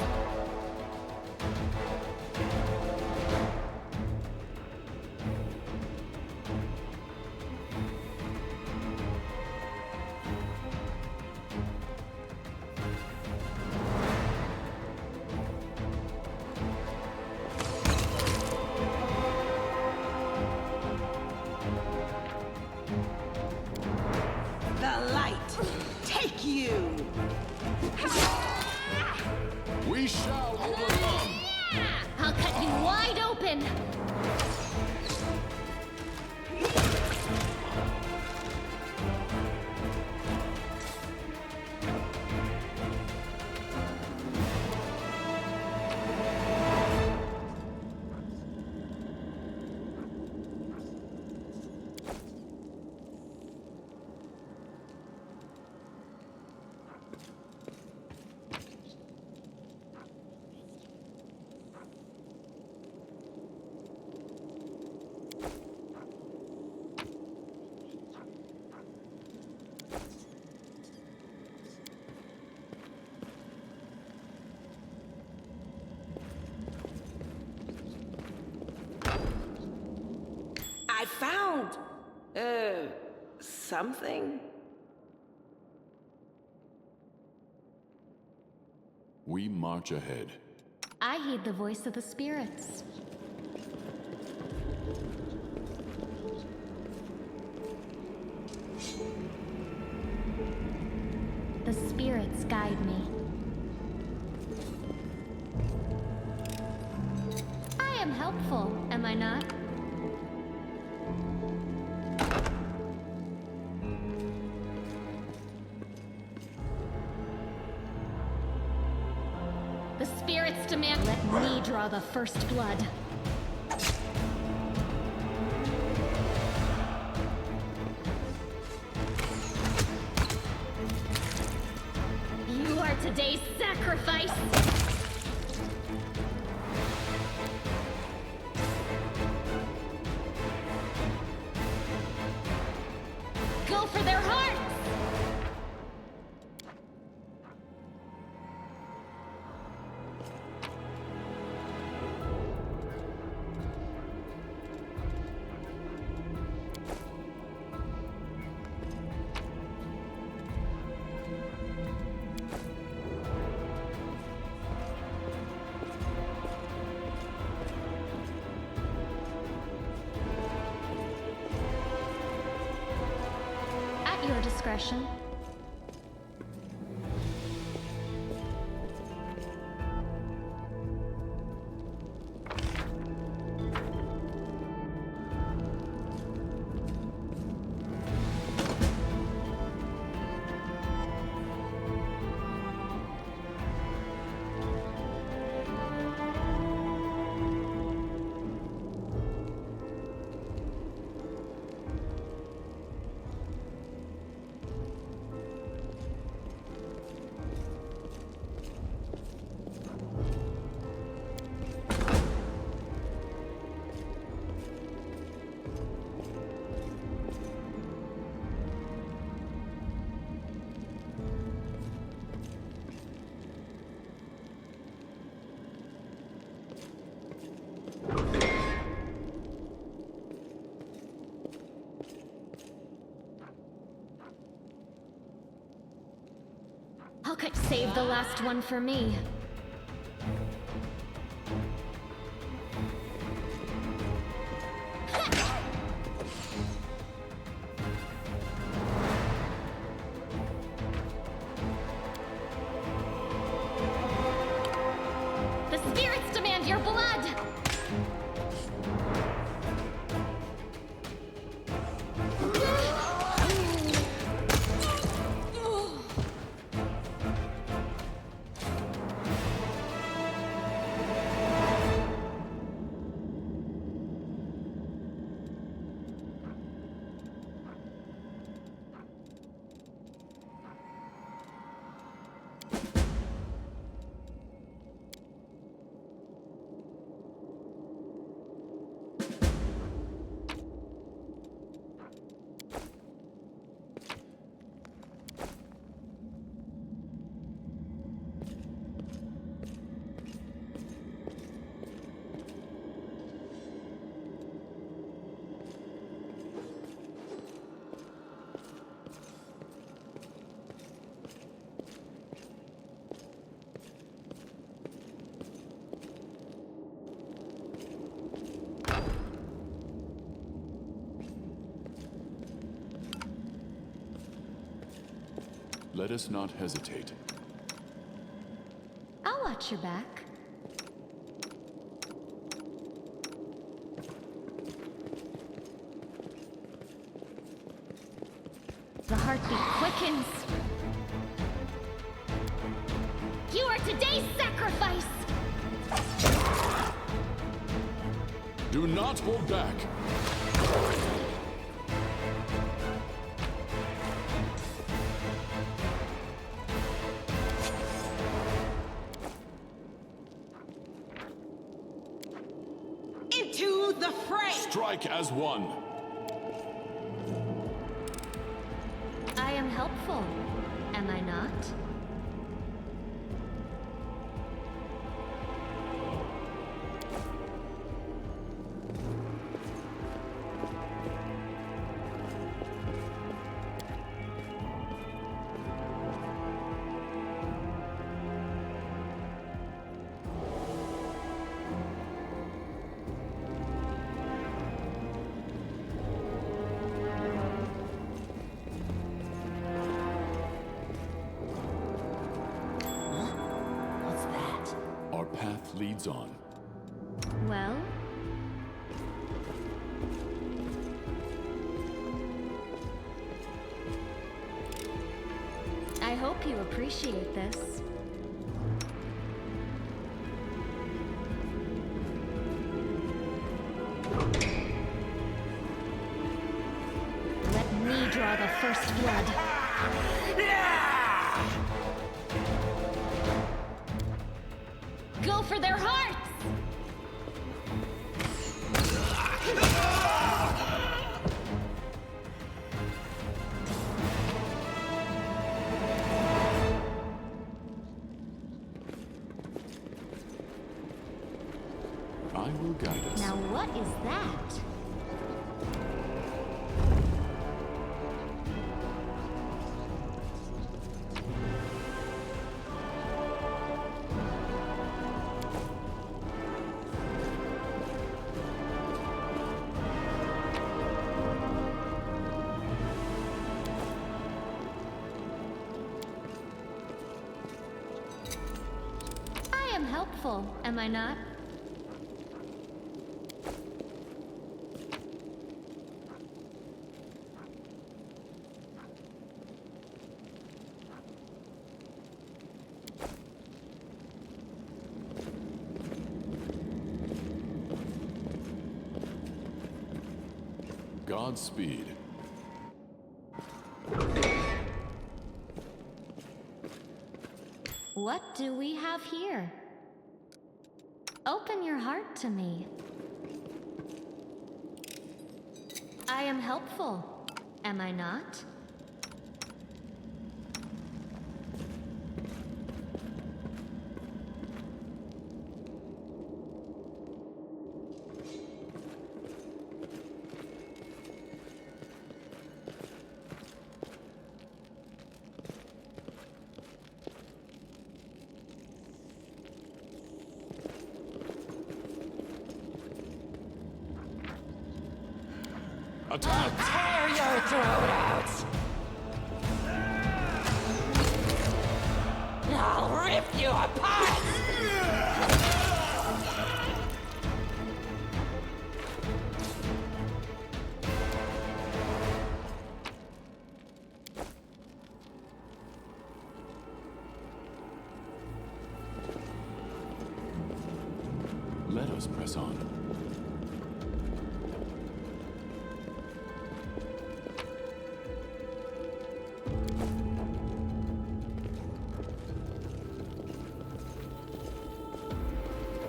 The light, take you! We shall overcome! I'll cut you wide open! I found, something. We march ahead. I heed the voice of the spirits. The spirits guide me. I am helpful, am I not? The spirits demand let me draw the first blood. You are today's sacrifice! sacrifice! Go for their hearts! Your discretion. Okay, save the last one for me. The spirits demand your blood! Let us not hesitate. I'll watch your back. The heartbeat quickens. You are today's sacrifice! Do not hold back. Into the fray! Strike as one. I am helpful, am I not? Leads on. Well? I hope you appreciate this. Let me draw the first blood. go for their hearts! I will guide us. Now what is that? I am helpful, am I not? Godspeed. What do we have here? Open your heart to me. I am helpful, am I not? Attack! Tear your throat out! I'll rip you apart! Let us press on.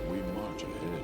We march ahead.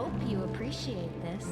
hope you appreciate this.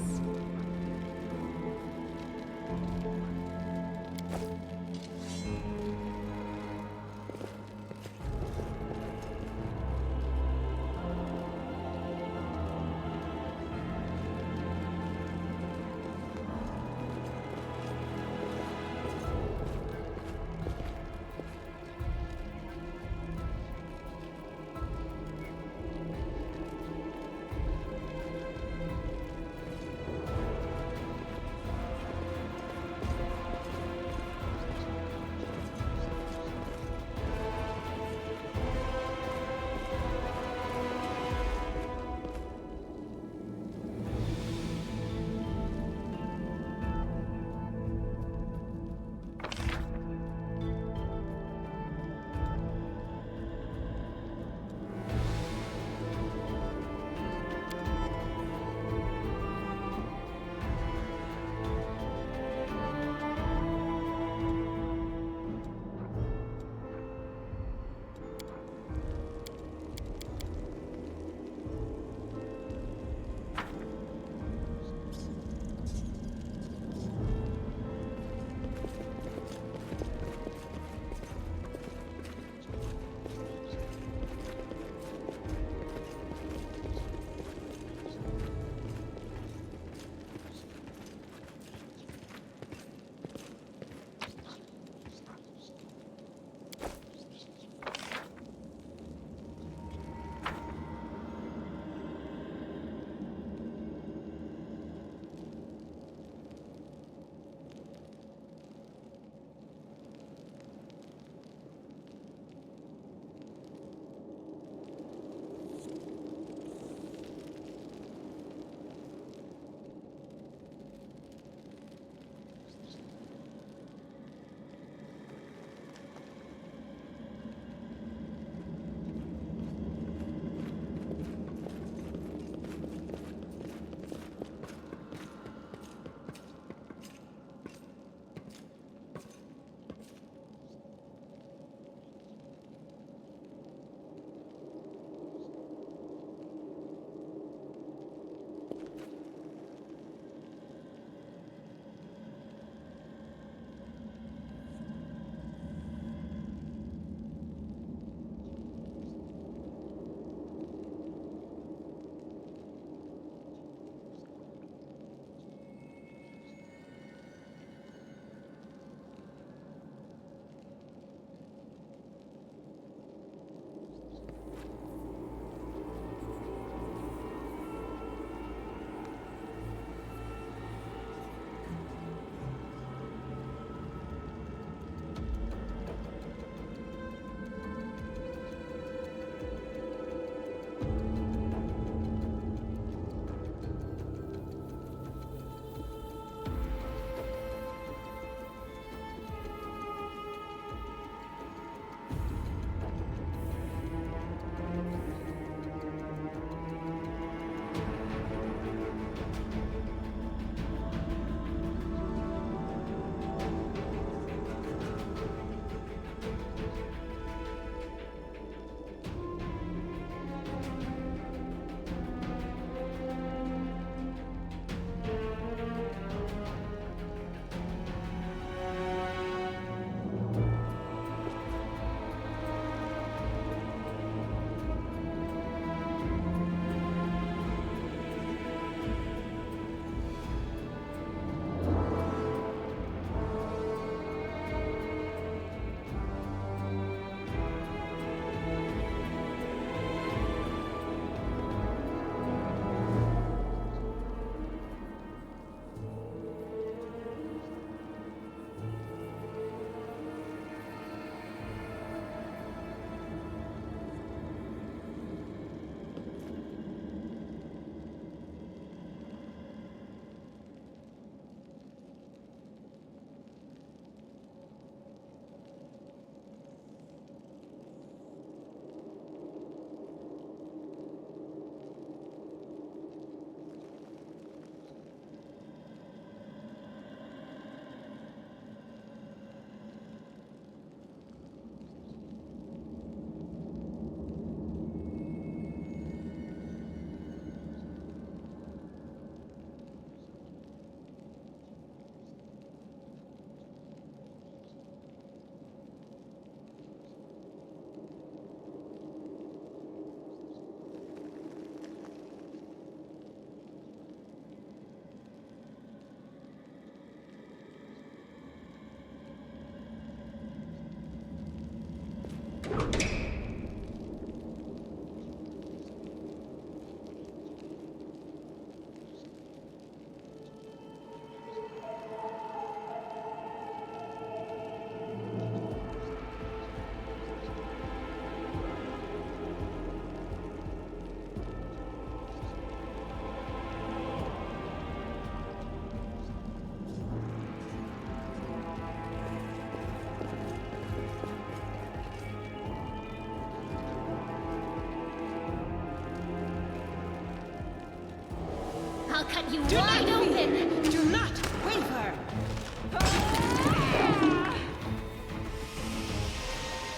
I'll cut you wide open! Do not waver!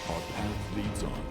Our path leads on.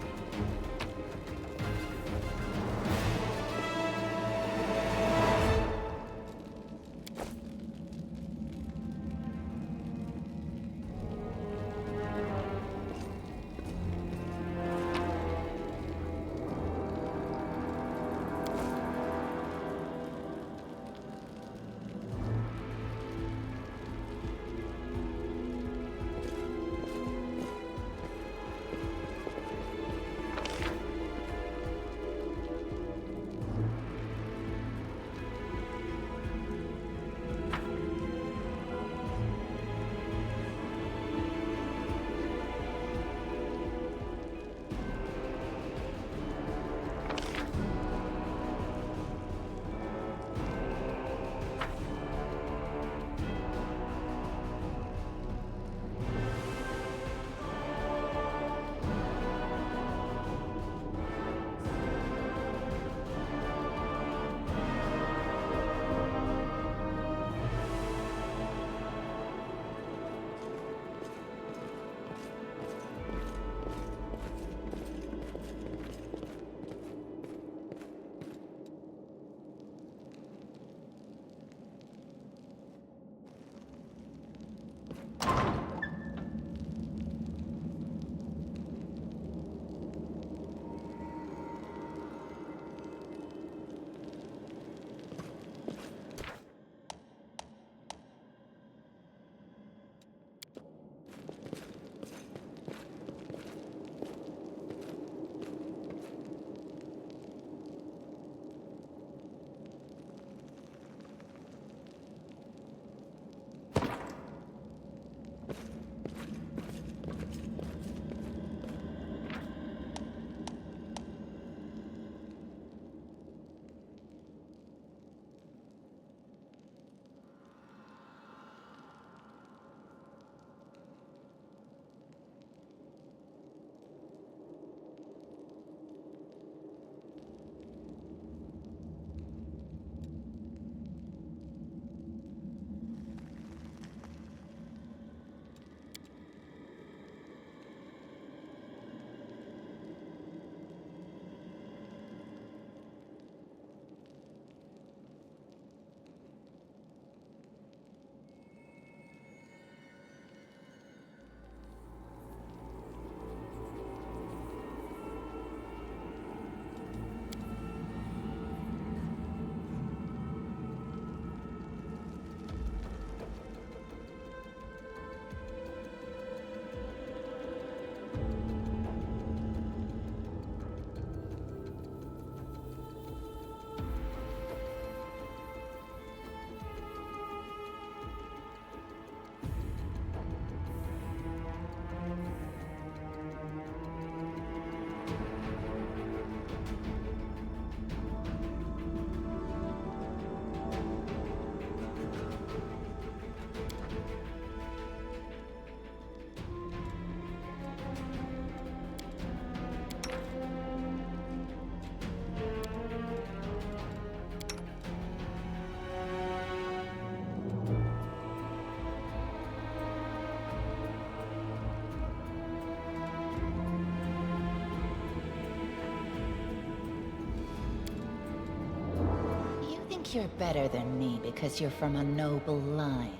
You're better than me because you're from a noble line.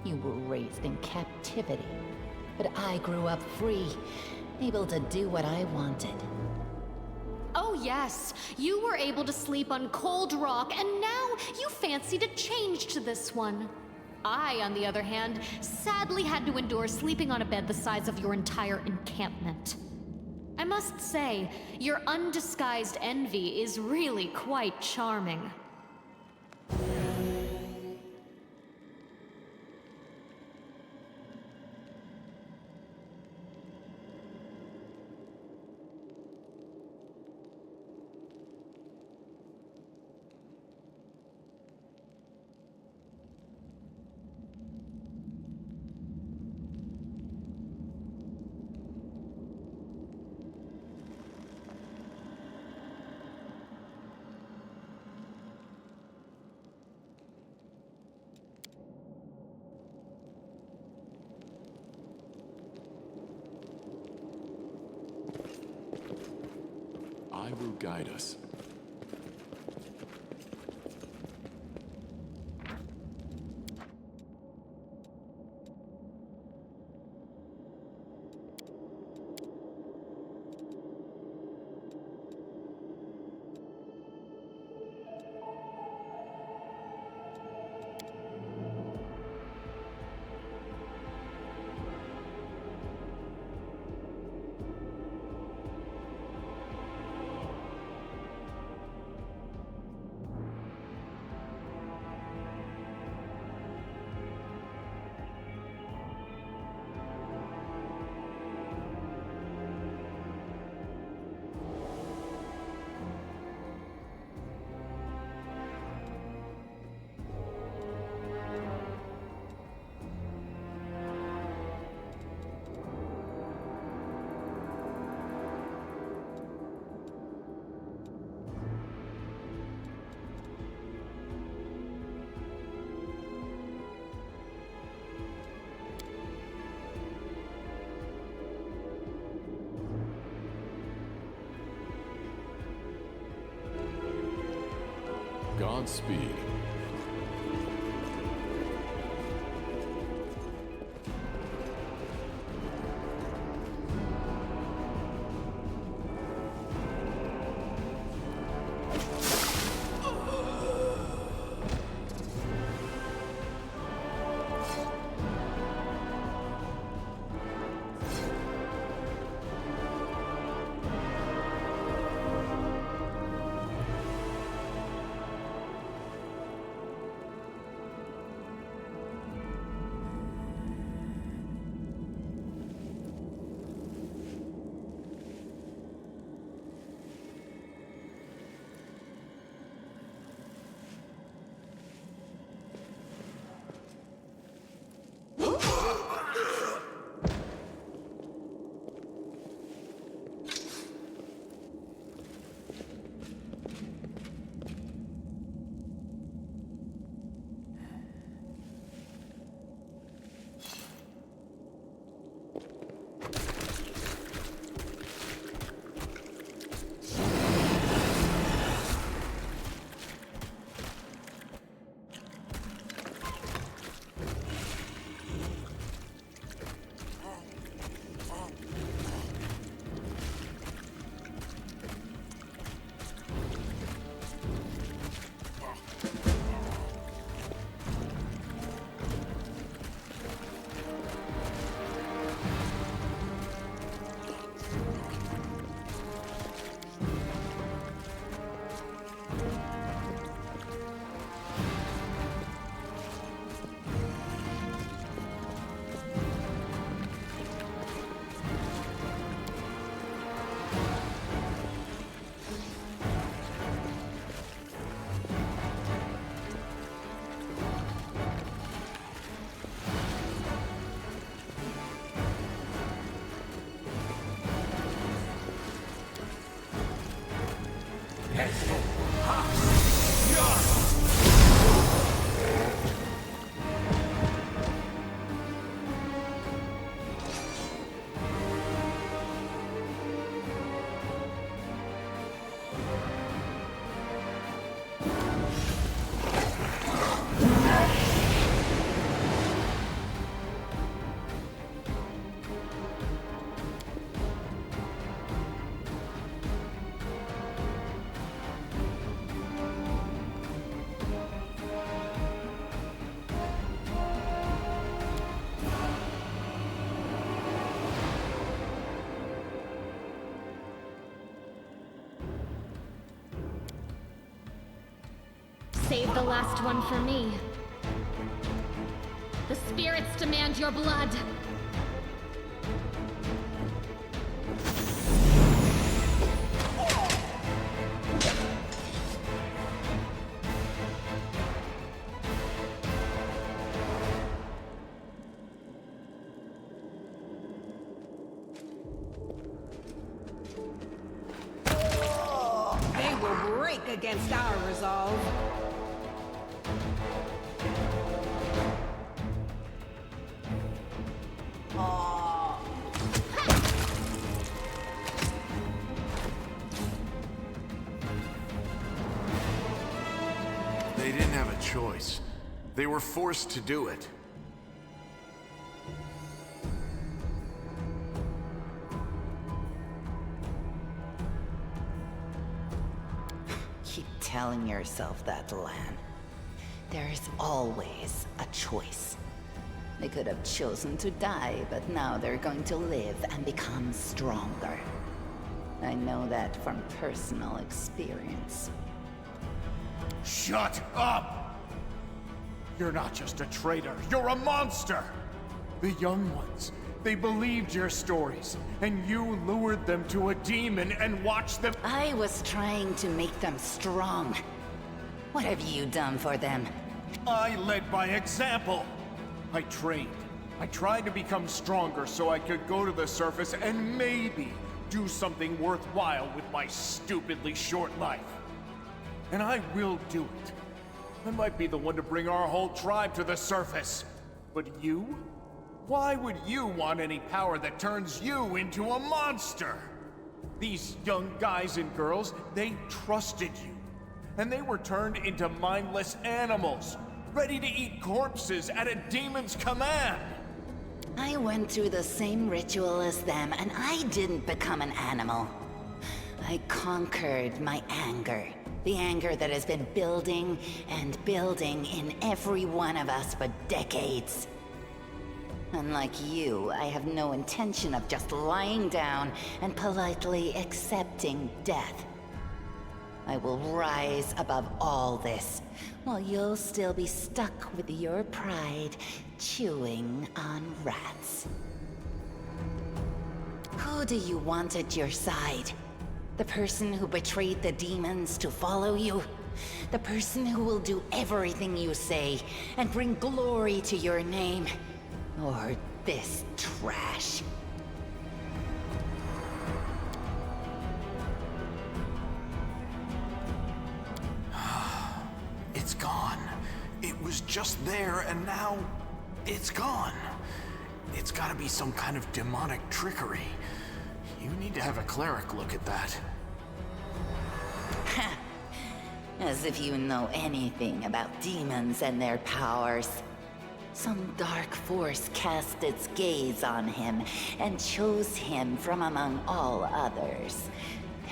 You were raised in captivity, but I grew up free, able to do what I wanted. Oh yes, you were able to sleep on cold rock, and now you fancied a change to this one. I, on the other hand, sadly had to endure sleeping on a bed the size of your entire encampment. I must say, your undisguised envy is really quite charming. guide us. Godspeed. Save the last one for me. The spirits demand your blood. They will break against our resolve. They didn't have a choice. They were forced to do it. Keep telling yourself that, Lan. There is always a choice. They could have chosen to die, but now they're going to live and become stronger. I know that from personal experience. Shut up! You're not just a traitor, you're a monster! The young ones, they believed your stories, and you lured them to a demon and watched them— I was trying to make them strong. What have you done for them? I led by example! I trained. I tried to become stronger so I could go to the surface and maybe do something worthwhile with my stupidly short life. And I will do it. I might be the one to bring our whole tribe to the surface. But you? Why would you want any power that turns you into a monster? These young guys and girls, they trusted you. And they were turned into mindless animals, ready to eat corpses at a demon's command. I went through the same ritual as them, and I didn't become an animal. I conquered my anger. The anger that has been building and building in every one of us for decades. Unlike you, I have no intention of just lying down and politely accepting death. I will rise above all this, while you'll still be stuck with your pride, chewing on rats. Who do you want at your side? The person who betrayed the demons to follow you? The person who will do everything you say and bring glory to your name? Or this trash? It's gone. It was just there, and now it's gone. It's gotta be some kind of demonic trickery. You need to have a cleric look at that. As if you know anything about demons and their powers. Some dark force cast its gaze on him and chose him from among all others.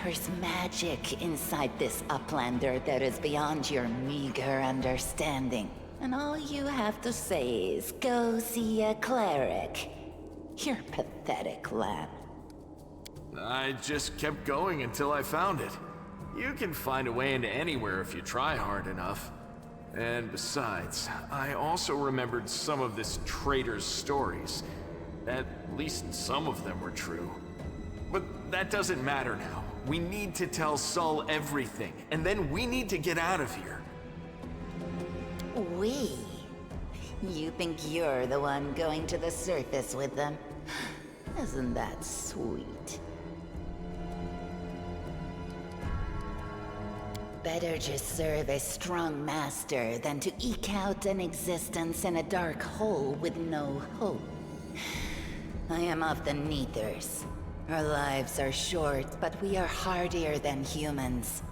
There's magic inside this Uplander that is beyond your meager understanding. And all you have to say is, go see a cleric. You're pathetic, Lan. I just kept going until I found it. You can find a way into anywhere if you try hard enough. And besides, I also remembered some of this traitor's stories. At least some of them were true. But that doesn't matter now. We need to tell Sol everything, and then we need to get out of here. We? You think you're the one going to the surface with them? Isn't that sweet? Better just serve a strong master than to eke out an existence in a dark hole with no hope. I am of the Neethers. Our lives are short, but we are hardier than humans.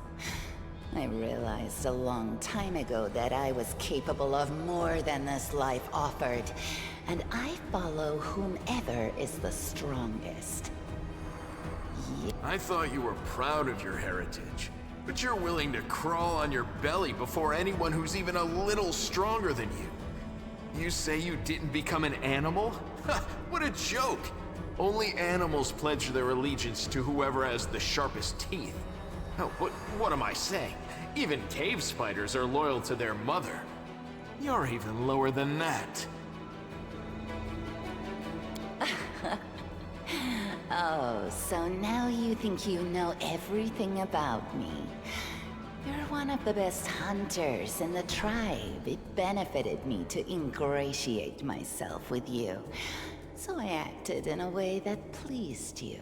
I realized a long time ago that I was capable of more than this life offered, and I follow whomever is the strongest. I thought you were proud of your heritage, but you're willing to crawl on your belly before anyone who's even a little stronger than you. You say you didn't become an animal? Ha! What a joke! Only animals pledge their allegiance to whoever has the sharpest teeth. Oh, what am I saying? Even cave spiders are loyal to their mother. You're even lower than that. Oh, so now you think you know everything about me. You're one of the best hunters in the tribe. It benefited me to ingratiate myself with you. So I acted in a way that pleased you.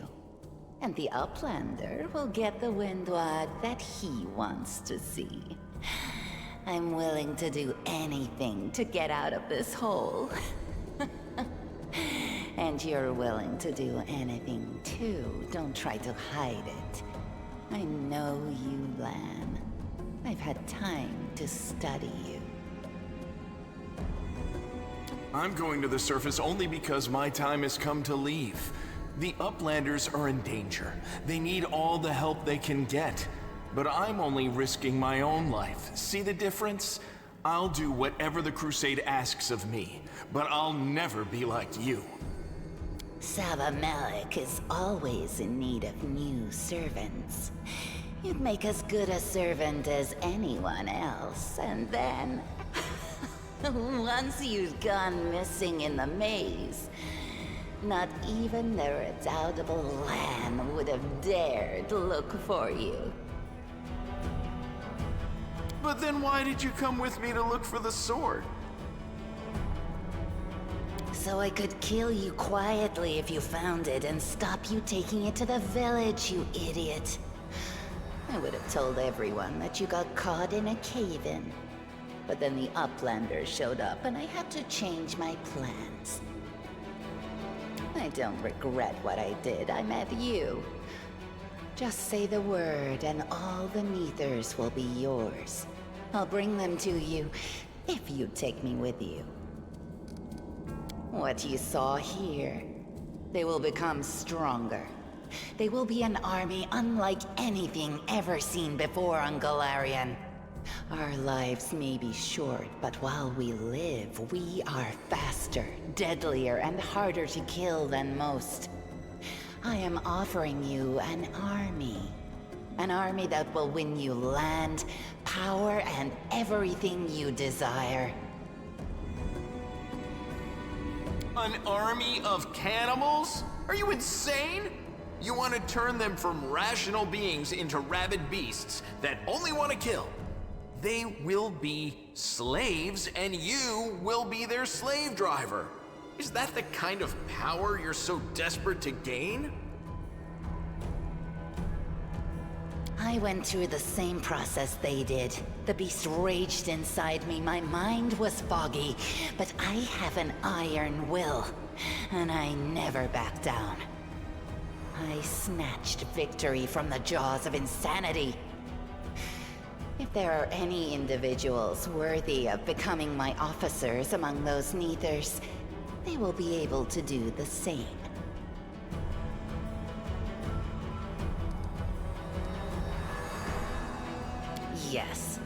And the Uplander will get the windwag that he wants to see. I'm willing to do anything to get out of this hole. And you're willing to do anything too. Don't try to hide it. I know you, Lan. I've had time to study you. I'm going to the surface only because my time has come to leave. The Uplanders are in danger. They need all the help they can get. But I'm only risking my own life. See the difference? I'll do whatever the Crusade asks of me, but I'll never be like you. Savamelek is always in need of new servants. You'd make as good a servant as anyone else, and then... once you've gone missing in the maze, not even the redoubtable Lan would have dared look for you. But then why did you come with me to look for the sword? So I could kill you quietly if you found it and stop you taking it to the village, you idiot. I would have told everyone that you got caught in a cave-in. But then the Uplanders showed up and I had to change my plans. I don't regret what I did. I met you. Just say the word and all the Neithers will be yours. I'll bring them to you if you take me with you. What you saw here, they will become stronger. They will be an army unlike anything ever seen before on Galarian. Our lives may be short, but while we live, we are faster, deadlier, and harder to kill than most. I am offering you an army. An army that will win you land, power, and everything you desire. An army of cannibals? Are you insane? You want to turn them from rational beings into rabid beasts that only want to kill. They will be slaves, and you will be their slave driver. Is that the kind of power you're so desperate to gain? I went through the same process they did. The beast raged inside me, my mind was foggy, but I have an iron will, and I never back down. I snatched victory from the jaws of insanity. If there are any individuals worthy of becoming my officers among those Neithers, they will be able to do the same. Yes.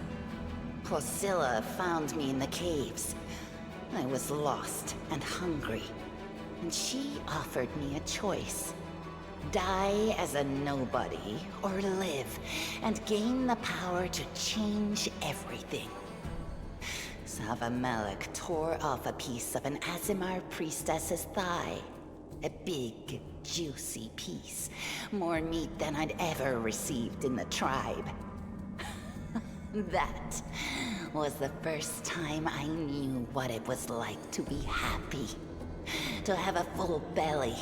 Posilla found me in the caves. I was lost and hungry, and she offered me a choice. Die as a nobody, or live and gain the power to change everything. Savamelek tore off a piece of an Azimar priestess's thigh. A big, juicy piece. More meat than I'd ever received in the tribe. That was the first time I knew what it was like to be happy. To have a full belly.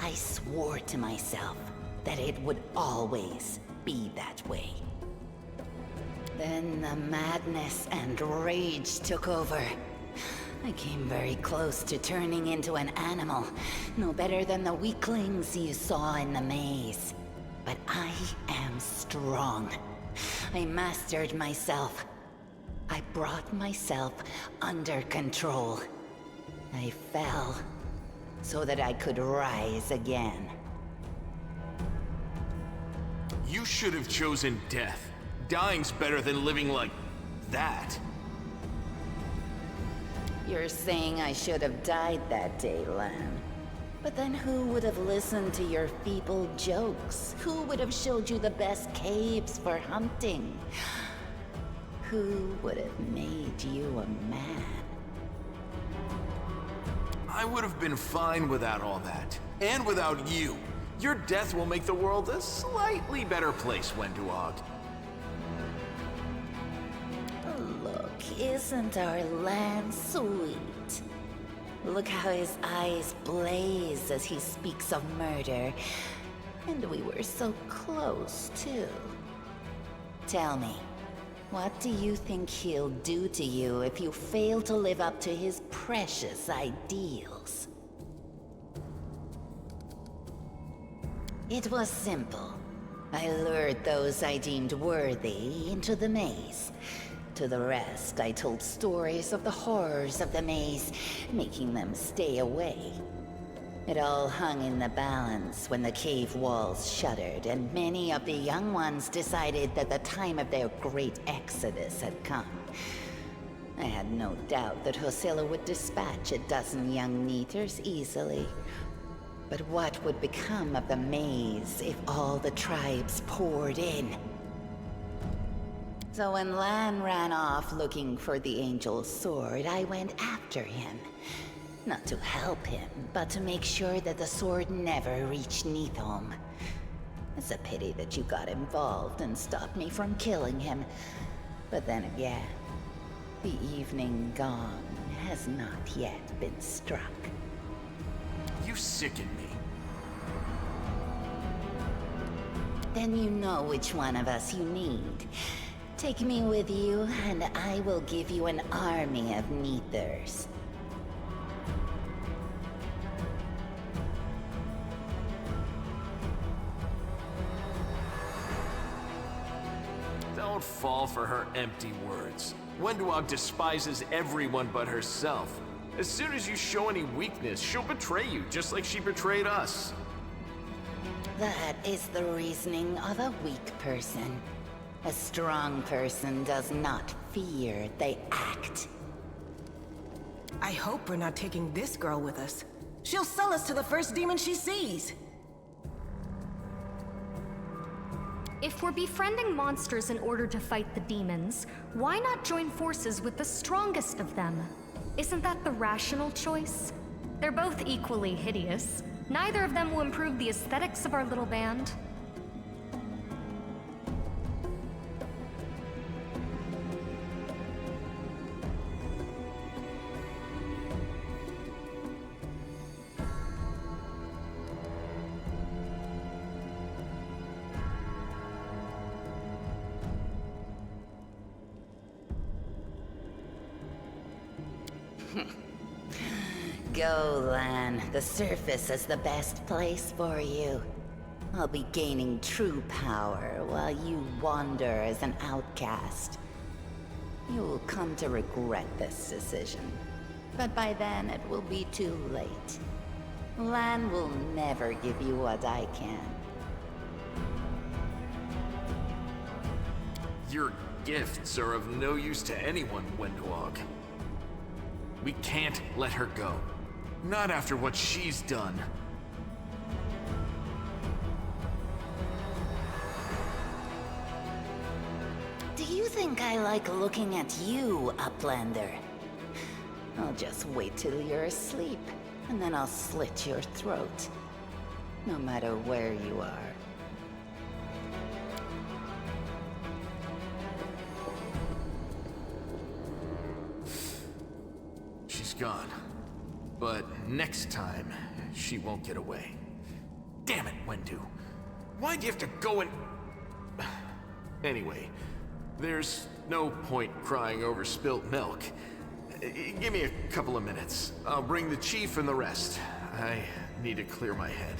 I swore to myself that it would always be that way. Then the madness and rage took over. I came very close to turning into an animal, no better than the weaklings you saw in the maze. But I am strong. I mastered myself. I brought myself under control. I fell so that I could rise again. You should have chosen death. Dying's better than living like that. You're saying I should have died that day, Lan. But then who would have listened to your feeble jokes? Who would have showed you the best caves for hunting? Who would have made you a man? I would have been fine without all that. And without you. Your death will make the world a slightly better place, Wenduog. Look, isn't our Lan sweet? Look how his eyes blaze as he speaks of murder. And we were so close, too. Tell me, what do you think he'll do to you if you fail to live up to his precious ideals? It was simple. I lured those I deemed worthy into the maze. To the rest, I told stories of the horrors of the maze, making them stay away. It all hung in the balance when the cave walls shuttered, and many of the young ones decided that the time of their great exodus had come. I had no doubt that Hosilla would dispatch a dozen young Neethers easily. But what would become of the maze if all the tribes poured in? So when Lan ran off looking for the Angel's sword, I went after him. Not to help him, but to make sure that the sword never reached Neathholm. It's a pity that you got involved and stopped me from killing him. But then again, the evening gong has not yet been struck. You sicken me. Then you know which one of us you need. Take me with you, and I will give you an army of Neethers. Don't fall for her empty words. Wenduog despises everyone but herself. As soon as you show any weakness, she'll betray you, just like she betrayed us. That is the reasoning of a weak person. A strong person does not fear, they act. I hope we're not taking this girl with us. She'll sell us to the first demon she sees. If we're befriending monsters in order to fight the demons, why not join forces with the strongest of them? Isn't that the rational choice? They're both equally hideous. Neither of them will improve the aesthetics of our little band. Go, Lan. The surface is the best place for you. I'll be gaining true power while you wander as an outcast. You will come to regret this decision. But by then, it will be too late. Lan will never give you what I can. Your gifts are of no use to anyone, Wenduog. We can't let her go. Not after what she's done. Do you think I like looking at you, Uplander? I'll just wait till you're asleep, and then I'll slit your throat. No matter where you are. She's gone. But next time, she won't get away. Damn it, Wendu. Why'd you have to go and... Anyway, there's no point crying over spilt milk. Give me a couple of minutes. I'll bring the chief and the rest. I need to clear my head.